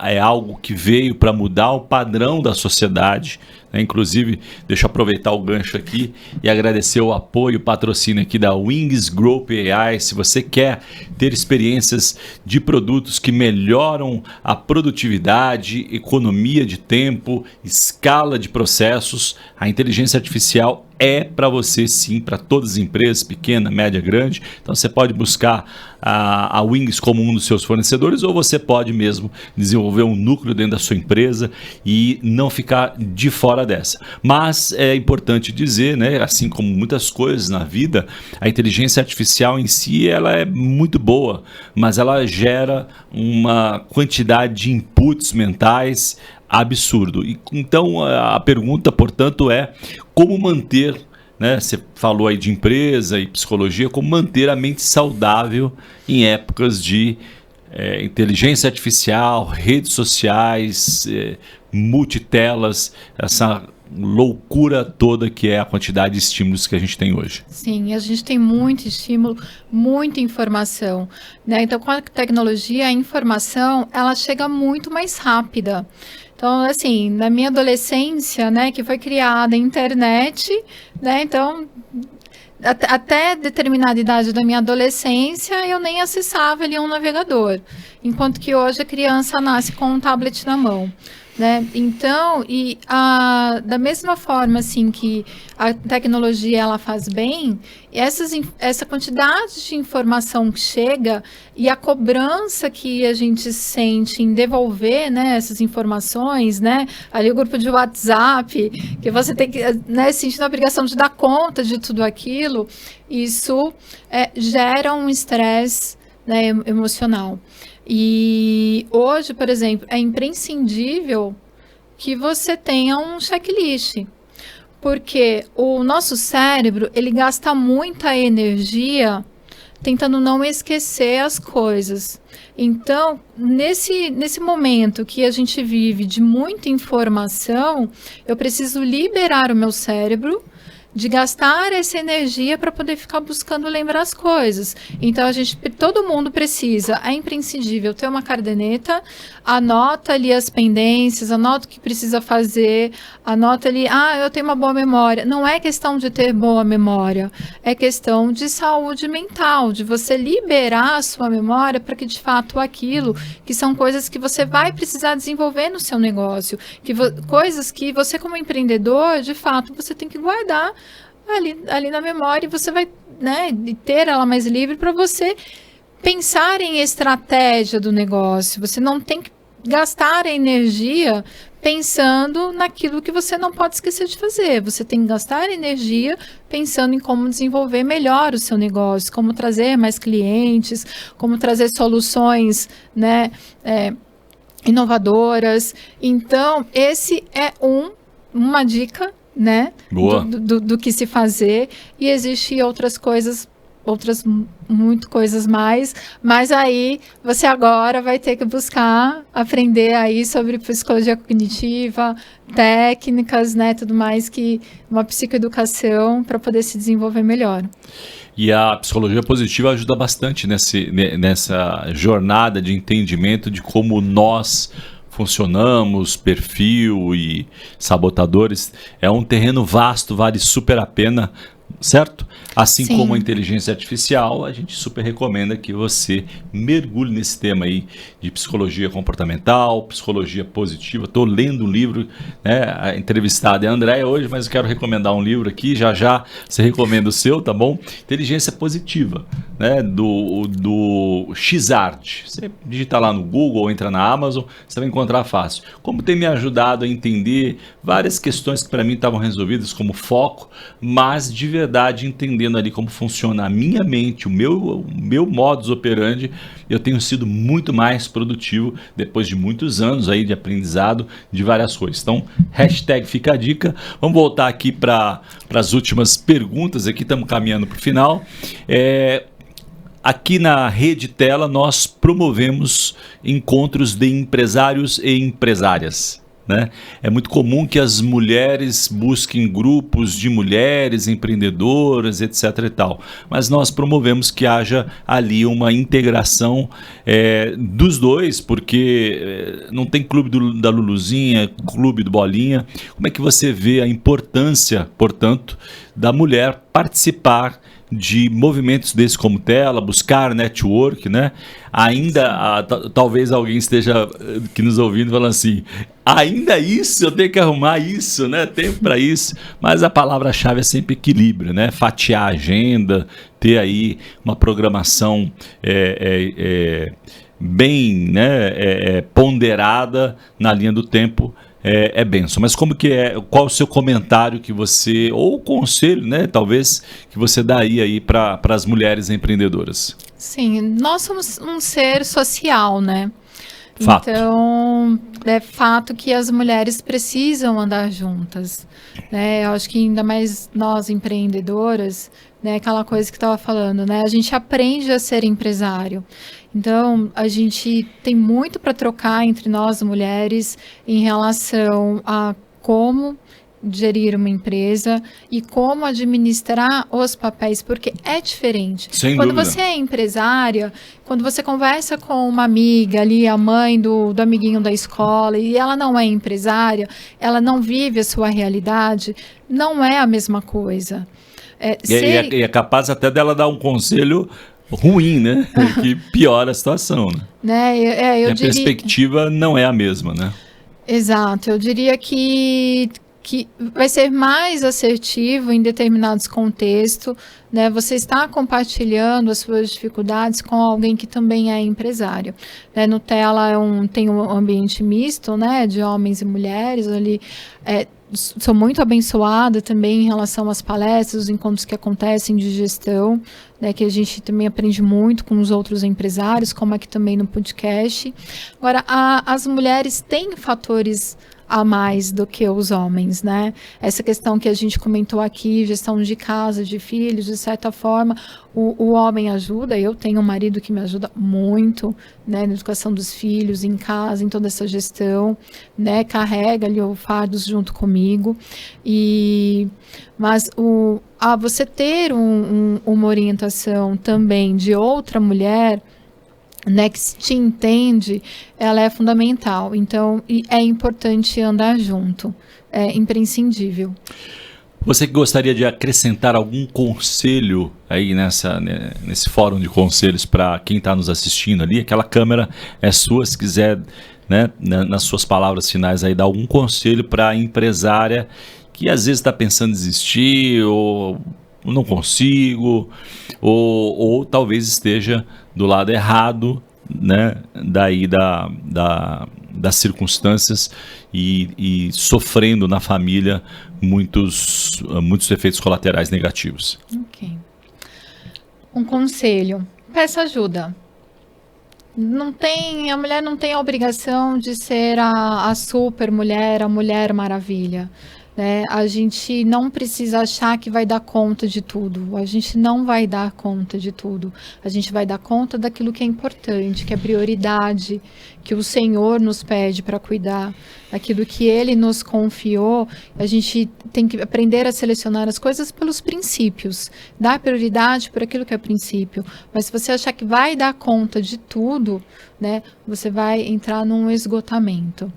É algo que veio para mudar o padrão da sociedade, né? Inclusive, deixa eu aproveitar o gancho aqui e agradecer o apoio, o patrocínio aqui da Wings Group AI. Se você quer ter experiências de produtos que melhoram a produtividade, economia de tempo, escala de processos, a inteligência artificial é para você sim, para todas as empresas, pequena, média, grande. Então você pode buscar a Wings como um dos seus fornecedores, ou você pode mesmo desenvolver um núcleo dentro da sua empresa e não ficar de fora dessa. Mas é importante dizer, né, assim como muitas coisas na vida, a inteligência artificial em si ela é muito boa, mas ela gera uma quantidade de inputs mentais absurdo. Então a pergunta, portanto, é como manter, né, você falou aí de empresa e psicologia, como manter a mente saudável em épocas de inteligência artificial, redes sociais, multitelas, essa loucura toda que é a quantidade de estímulos que a gente tem hoje. Sim, a gente tem muito estímulo, muita informação, né? Então, com a tecnologia, a informação, ela chega muito mais rápida. Então, assim, na minha adolescência, né, que foi criada a internet, né, então, até determinada idade da minha adolescência, eu nem acessava ali um navegador, enquanto que hoje a criança nasce com um tablet na mão. Né? Então, da mesma forma assim que a tecnologia ela faz bem, essa quantidade de informação que chega e a cobrança que a gente sente em devolver, né, essas informações, né, ali o grupo de WhatsApp, que você tem que, né, sentir a obrigação de dar conta de tudo aquilo, isso gera um estresse, né, emocional. E hoje, por exemplo, é imprescindível que você tenha um checklist, porque o nosso cérebro, ele gasta muita energia tentando não esquecer as coisas. Então, nesse momento que a gente vive de muita informação, eu preciso liberar o meu cérebro de gastar essa energia para poder ficar buscando lembrar as coisas. Então, todo mundo precisa, é imprescindível ter uma caderneta, anota ali as pendências, anota o que precisa fazer, anota ali, eu tenho uma boa memória. Não é questão de ter boa memória, é questão de saúde mental, de você liberar a sua memória para que, de fato, aquilo, que são coisas que você vai precisar desenvolver no seu negócio, coisas que você, como empreendedor, de fato, você tem que guardar ali na memória, e você vai, né, ter ela mais livre para você pensar em estratégia do negócio. Você não tem que gastar energia pensando naquilo que você não pode esquecer de fazer. Você tem que gastar energia pensando em como desenvolver melhor o seu negócio, como trazer mais clientes, como trazer soluções, né, inovadoras. Então, esse é um uma dica, né? Boa. Do que se fazer, e existem outras muito coisas mais, mas aí você agora vai ter que buscar aprender aí sobre psicologia cognitiva, técnicas, né, tudo mais, que uma psicoeducação para poder se desenvolver melhor. E a psicologia positiva ajuda bastante nessa jornada de entendimento de como nós funcionamos, perfil e sabotadores. É um terreno vasto, vale super a pena, certo? Assim Sim. como a inteligência artificial, a gente super recomenda que você mergulhe nesse tema aí de psicologia comportamental, psicologia positiva. Estou lendo um livro, né? A entrevistada é a Andréia hoje, mas eu quero recomendar um livro aqui, já já você recomenda o seu, tá bom? Inteligência positiva, né? Do Xart. Você digita lá no Google ou entra na Amazon, você vai encontrar fácil. Como tem me ajudado a entender várias questões que para mim estavam resolvidas como foco, mas de verdade entendendo ali como funciona a minha mente, o meu modus operandi, eu tenho sido muito mais produtivo depois de muitos anos aí de aprendizado de várias coisas. Então, hashtag fica a dica. Vamos voltar aqui para as últimas perguntas, aqui estamos caminhando para o final. Aqui na Rede Tela nós promovemos encontros de empresários e empresárias. Né? É muito comum que as mulheres busquem grupos de mulheres empreendedoras, etc. e tal. Mas nós promovemos que haja ali uma integração dos dois, porque não tem clube da Luluzinha, clube do Bolinha. Como é que você vê a importância, portanto, da mulher participar de movimentos desses como Tela, buscar network, né? Ainda, talvez alguém esteja aqui nos ouvindo falando assim, ainda isso, eu tenho que arrumar isso, né? Tempo para isso, mas a palavra-chave é sempre equilíbrio, né? Fatiar a agenda, ter aí uma programação bem, né? Ponderada na linha do tempo. É benção. Mas como que qual o seu comentário que você, ou conselho, né, talvez, que você daria aí para as mulheres empreendedoras? Sim, nós somos um ser social, né? Fato. Então, é fato que as mulheres precisam andar juntas, né? Eu acho que ainda mais nós empreendedoras, né? Aquela coisa que estava falando, né? A gente aprende a ser empresário. Então, a gente tem muito para trocar entre nós mulheres em relação a como gerir uma empresa e como administrar os papéis, porque é diferente. Sem quando dúvida. você é empresária, quando você conversa com uma amiga ali, a mãe do amiguinho da escola, e ela não é empresária, ela não vive a sua realidade, não é a mesma coisa. E é capaz até dela dar um conselho ruim, né? Que piora a situação, né? A perspectiva não é a mesma, né? Exato, eu diria que vai ser mais assertivo em determinados contextos, né? Você está compartilhando as suas dificuldades com alguém que também é empresário, né? No Tela tem um ambiente misto, né? De homens e mulheres ali. Sou muito abençoada também em relação às palestras, os encontros que acontecem de gestão, né, que a gente também aprende muito com os outros empresários, como aqui também no podcast. Agora, as mulheres têm fatores a mais do que os homens, né? Essa questão que a gente comentou aqui, gestão de casa, de filhos, de certa forma, o homem ajuda. Eu tenho um marido que me ajuda muito, né, na educação dos filhos, em casa, em toda essa gestão, né? Carrega ali o fardo junto comigo. Mas você ter uma orientação também de outra mulher, né, que te entende, ela é fundamental. Então, é importante andar junto, é imprescindível. Você que gostaria de acrescentar algum conselho aí nesse fórum de conselhos para quem está nos assistindo ali? Aquela câmera é sua, se quiser, né, nas suas palavras finais aí, dar algum conselho para a empresária que às vezes está pensando em desistir, ou não consigo, ou talvez esteja do lado errado, né, daí das circunstâncias e sofrendo na família muitos efeitos colaterais negativos. Ok. Um conselho: peça ajuda. A mulher não tem a obrigação de ser a super mulher, a mulher maravilha. né? A gente não precisa achar que vai dar conta de tudo. A gente não vai dar conta de tudo. A gente vai dar conta daquilo que é importante, que é prioridade, que o Senhor nos pede para cuidar, aquilo que Ele nos confiou. A gente tem que aprender a selecionar as coisas pelos princípios, dar prioridade por aquilo que é princípio. Mas se você achar que vai dar conta de tudo, né, você vai entrar num esgotamento.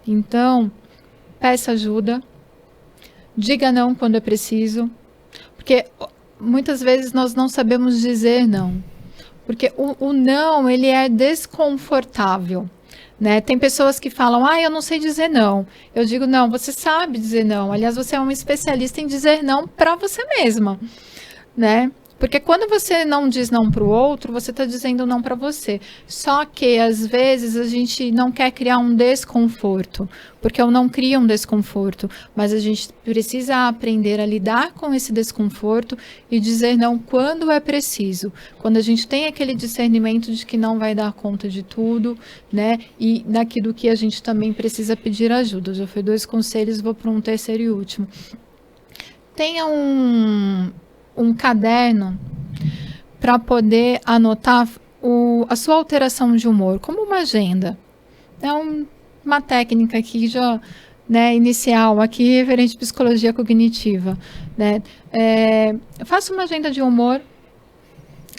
Então, peça ajuda. Diga não quando é preciso, porque muitas vezes nós não sabemos dizer não, porque o não, ele é desconfortável, né? Tem pessoas que falam, eu não sei dizer não. Eu digo, não, você sabe dizer não. Aliás, você é um especialista em dizer não para você mesma, né? Porque quando você não diz não para o outro, você está dizendo não para você. Só que, às vezes, a gente não quer criar um desconforto, porque eu não crio um desconforto, mas a gente precisa aprender a lidar com esse desconforto e dizer não quando é preciso. Quando a gente tem aquele discernimento de que não vai dar conta de tudo, né? E daquilo que a gente também precisa pedir ajuda. Já foi 2 conselhos, vou para um terceiro e último. Tenha um caderno para poder anotar a sua alteração de humor, como uma agenda. É uma técnica aqui já, né, inicial, aqui referente à psicologia cognitiva, né? Faça uma agenda de humor,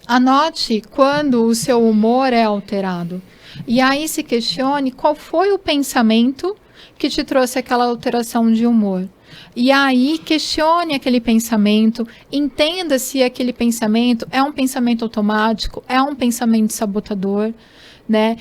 anote quando o seu humor é alterado, e aí se questione qual foi o pensamento que te trouxe aquela alteração de humor. E aí, questione aquele pensamento, entenda se aquele pensamento é um pensamento automático, é um pensamento sabotador, né?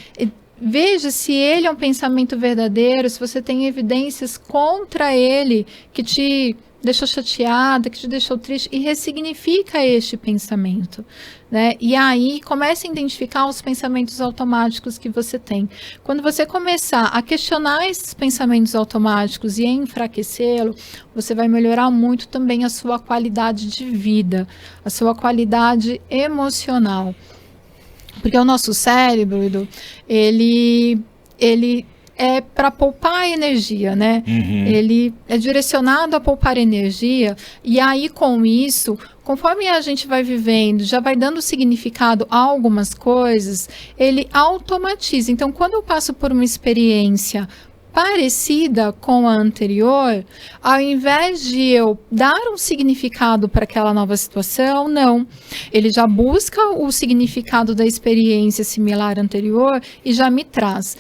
Veja se ele é um pensamento verdadeiro, se você tem evidências contra ele que te deixou chateada, que te deixou triste, e ressignifica este pensamento, né? E aí comece a identificar os pensamentos automáticos que você tem. Quando você começar a questionar esses pensamentos automáticos e a enfraquecê-lo, você vai melhorar muito também a sua qualidade de vida, a sua qualidade emocional. Porque o nosso cérebro, Edu, ele é para poupar energia, né? Ele é direcionado a poupar energia, e aí com isso, conforme a gente vai vivendo, já vai dando significado a algumas coisas, ele automatiza. Então, quando eu passo por uma experiência parecida com a anterior, ao invés de eu dar um significado para aquela nova situação, não. Ele já busca o significado da experiência similar anterior e já me traz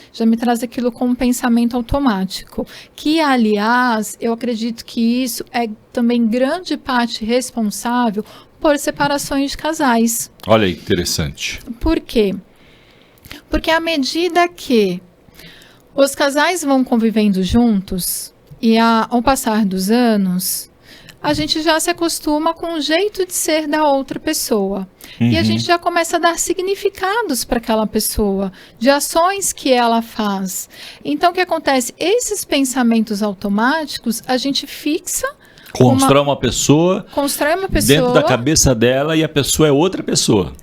aquilo com um pensamento automático. Que, aliás, eu acredito que isso é também grande parte responsável por separações de casais. Olha aí, interessante. Por quê? Porque à medida que os casais vão convivendo juntos e ao passar dos anos, a gente já se acostuma com o jeito de ser da outra pessoa. E a gente já começa a dar significados para aquela pessoa, de ações que ela faz. Então, o que acontece? Esses pensamentos automáticos, a gente fixa. Constrói uma pessoa dentro da cabeça dela, e a pessoa é outra pessoa.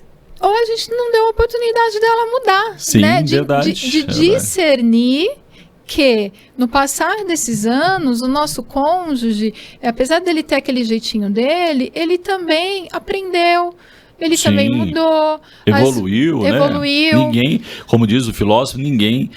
Ou a gente não deu a oportunidade dela mudar. Sim, né? verdade. De discernir que, no passar desses anos, o nosso cônjuge, apesar dele ter aquele jeitinho dele, ele também aprendeu, ele também mudou. Evoluiu, né? Ninguém, como diz o filósofo, ninguém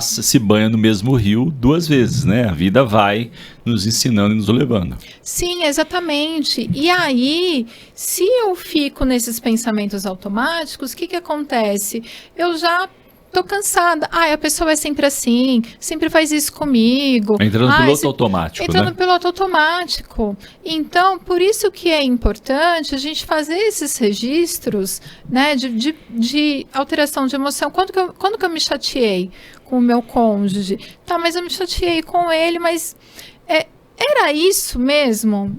se banha no mesmo rio 2 vezes, né? A vida vai nos ensinando e nos levando. Sim, exatamente. E aí, se eu fico nesses pensamentos automáticos, o que acontece? Eu já tô cansada. A pessoa é sempre assim, sempre faz isso comigo. Entrando no piloto automático, Entrando no piloto automático. Então, por isso que é importante a gente fazer esses registros, né, de alteração de emoção. Quando que eu me chateei com o meu cônjuge? Tá, mas eu me chateei com ele, mas era isso mesmo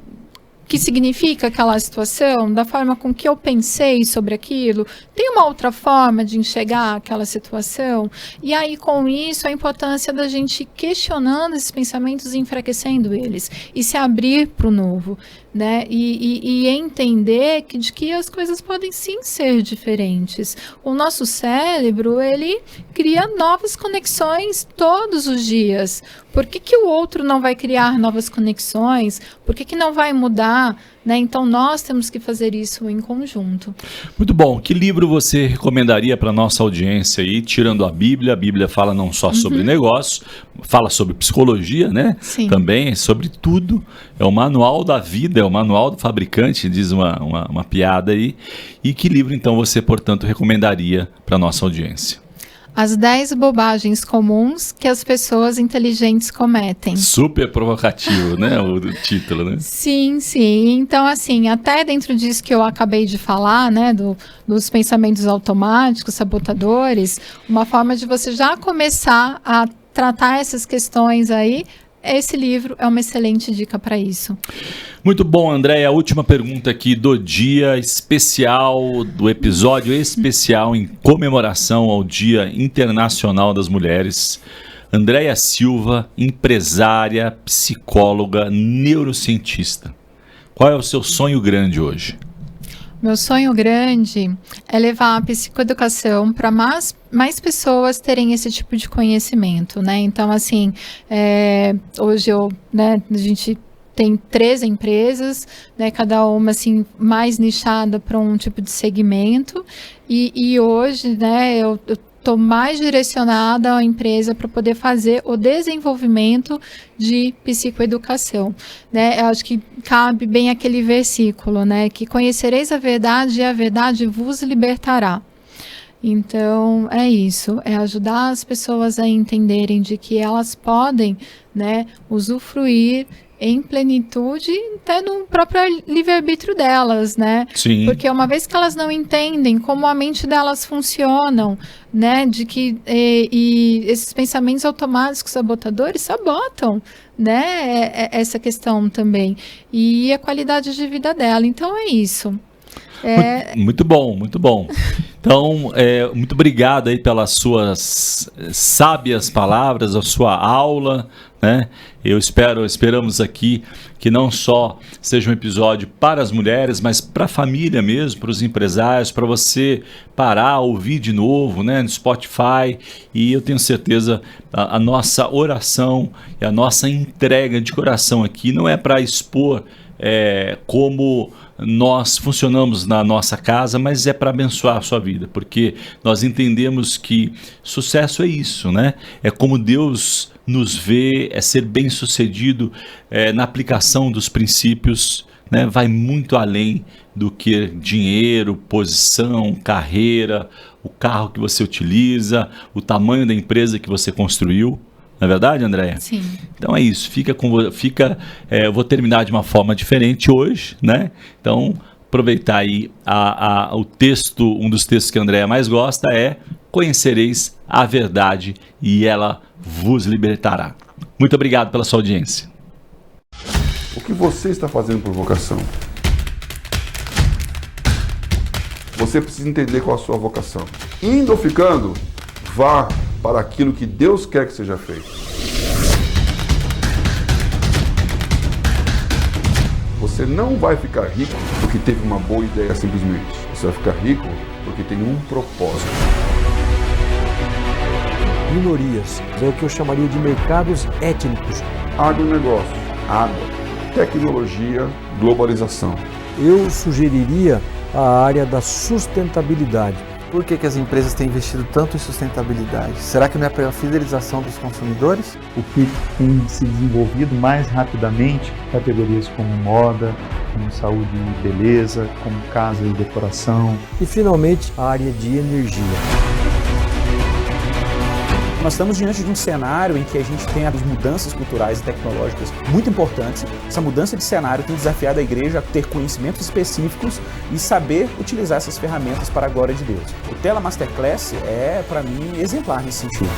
que significa aquela situação, da forma com que eu pensei sobre aquilo? Tem uma outra forma de enxergar aquela situação? E aí, com isso, a importância da gente ir questionando esses pensamentos e enfraquecendo eles, e se abrir para o novo, né? E entender de que as coisas podem sim ser diferentes. O nosso cérebro, ele cria novas conexões todos os dias. Por que o outro não vai criar novas conexões? Por que não vai mudar? Né? Então, nós temos que fazer isso em conjunto. Muito bom. Que livro você recomendaria para a nossa audiência aí, tirando a Bíblia fala não só sobre negócio, fala sobre psicologia, né? Sim. Também sobre tudo. É o manual da vida, é o manual do fabricante, diz uma piada aí. E que livro, então, você, portanto, recomendaria para a nossa audiência? As 10 bobagens comuns que as pessoas inteligentes cometem. Super provocativo, né? O título, né? Sim, sim. Então, assim, até dentro disso que eu acabei de falar, né? Dos pensamentos automáticos, sabotadores, uma forma de você já começar a tratar essas questões aí, esse livro é uma excelente dica para isso. Muito bom, Andréia. A última pergunta aqui do dia especial, do episódio especial em comemoração ao Dia Internacional das Mulheres. Andréia Silva, empresária, psicóloga, neurocientista. Qual é o seu sonho grande hoje? Meu sonho grande é levar a psicoeducação para mais pessoas terem esse tipo de conhecimento, né? Então, assim, hoje a gente tem 3 empresas, né? Cada uma, assim, mais nichada para um tipo de segmento. E hoje, né, eu estou mais direcionada à empresa para poder fazer o desenvolvimento de psicoeducação, né? Eu acho que cabe bem aquele versículo, né? Que conhecereis a verdade e a verdade vos libertará. Então, é isso, é ajudar as pessoas a entenderem de que elas podem, né, usufruir em plenitude até no próprio livre-arbítrio delas, né? Sim. Porque uma vez que elas não entendem como a mente delas funcionam, né? De que e esses pensamentos automáticos sabotadores sabotam, né? Essa questão também. E a qualidade de vida dela. Então, é isso. Muito bom, muito bom. Então, muito obrigado aí pelas suas sábias palavras, a sua aula, né? Esperamos aqui que não só seja um episódio para as mulheres, mas para a família mesmo, para os empresários, para você parar, ouvir de novo, né, no Spotify. E eu tenho certeza a nossa oração e a nossa entrega de coração aqui não é para expor como nós funcionamos na nossa casa, mas é para abençoar a sua vida, porque nós entendemos que sucesso é isso, né? É como Deus nos vê, é ser bem-sucedido na aplicação dos princípios, né? Vai muito além do que dinheiro, posição, carreira, o carro que você utiliza, o tamanho da empresa que você construiu. Não é verdade, Andréia? Sim. Então é isso, eu vou terminar de uma forma diferente hoje, né? Então, aproveitar aí o texto, um dos textos que a Andréia mais gosta é: conhecereis a verdade e ela vos libertará. Muito obrigado pela sua audiência. O que você está fazendo por vocação? Você precisa entender qual a sua vocação. Indo ou ficando, vá para aquilo que Deus quer que seja feito. Você não vai ficar rico porque teve uma boa ideia simplesmente. Você vai ficar rico porque tem um propósito. Minorias, é o que eu chamaria de mercados étnicos. Agronegócio, água, tecnologia, globalização. Eu sugeriria a área da sustentabilidade. Por que as empresas têm investido tanto em sustentabilidade? Será que não é pela fidelização dos consumidores? O que tem se desenvolvido mais rapidamente, categorias como moda, como saúde e beleza, como casa e decoração. E, finalmente, a área de energia. Nós estamos diante de um cenário em que a gente tem as mudanças culturais e tecnológicas muito importantes. Essa mudança de cenário tem desafiado a igreja a ter conhecimentos específicos e saber utilizar essas ferramentas para a glória de Deus. O Tela Masterclass é, para mim, exemplar nesse sentido.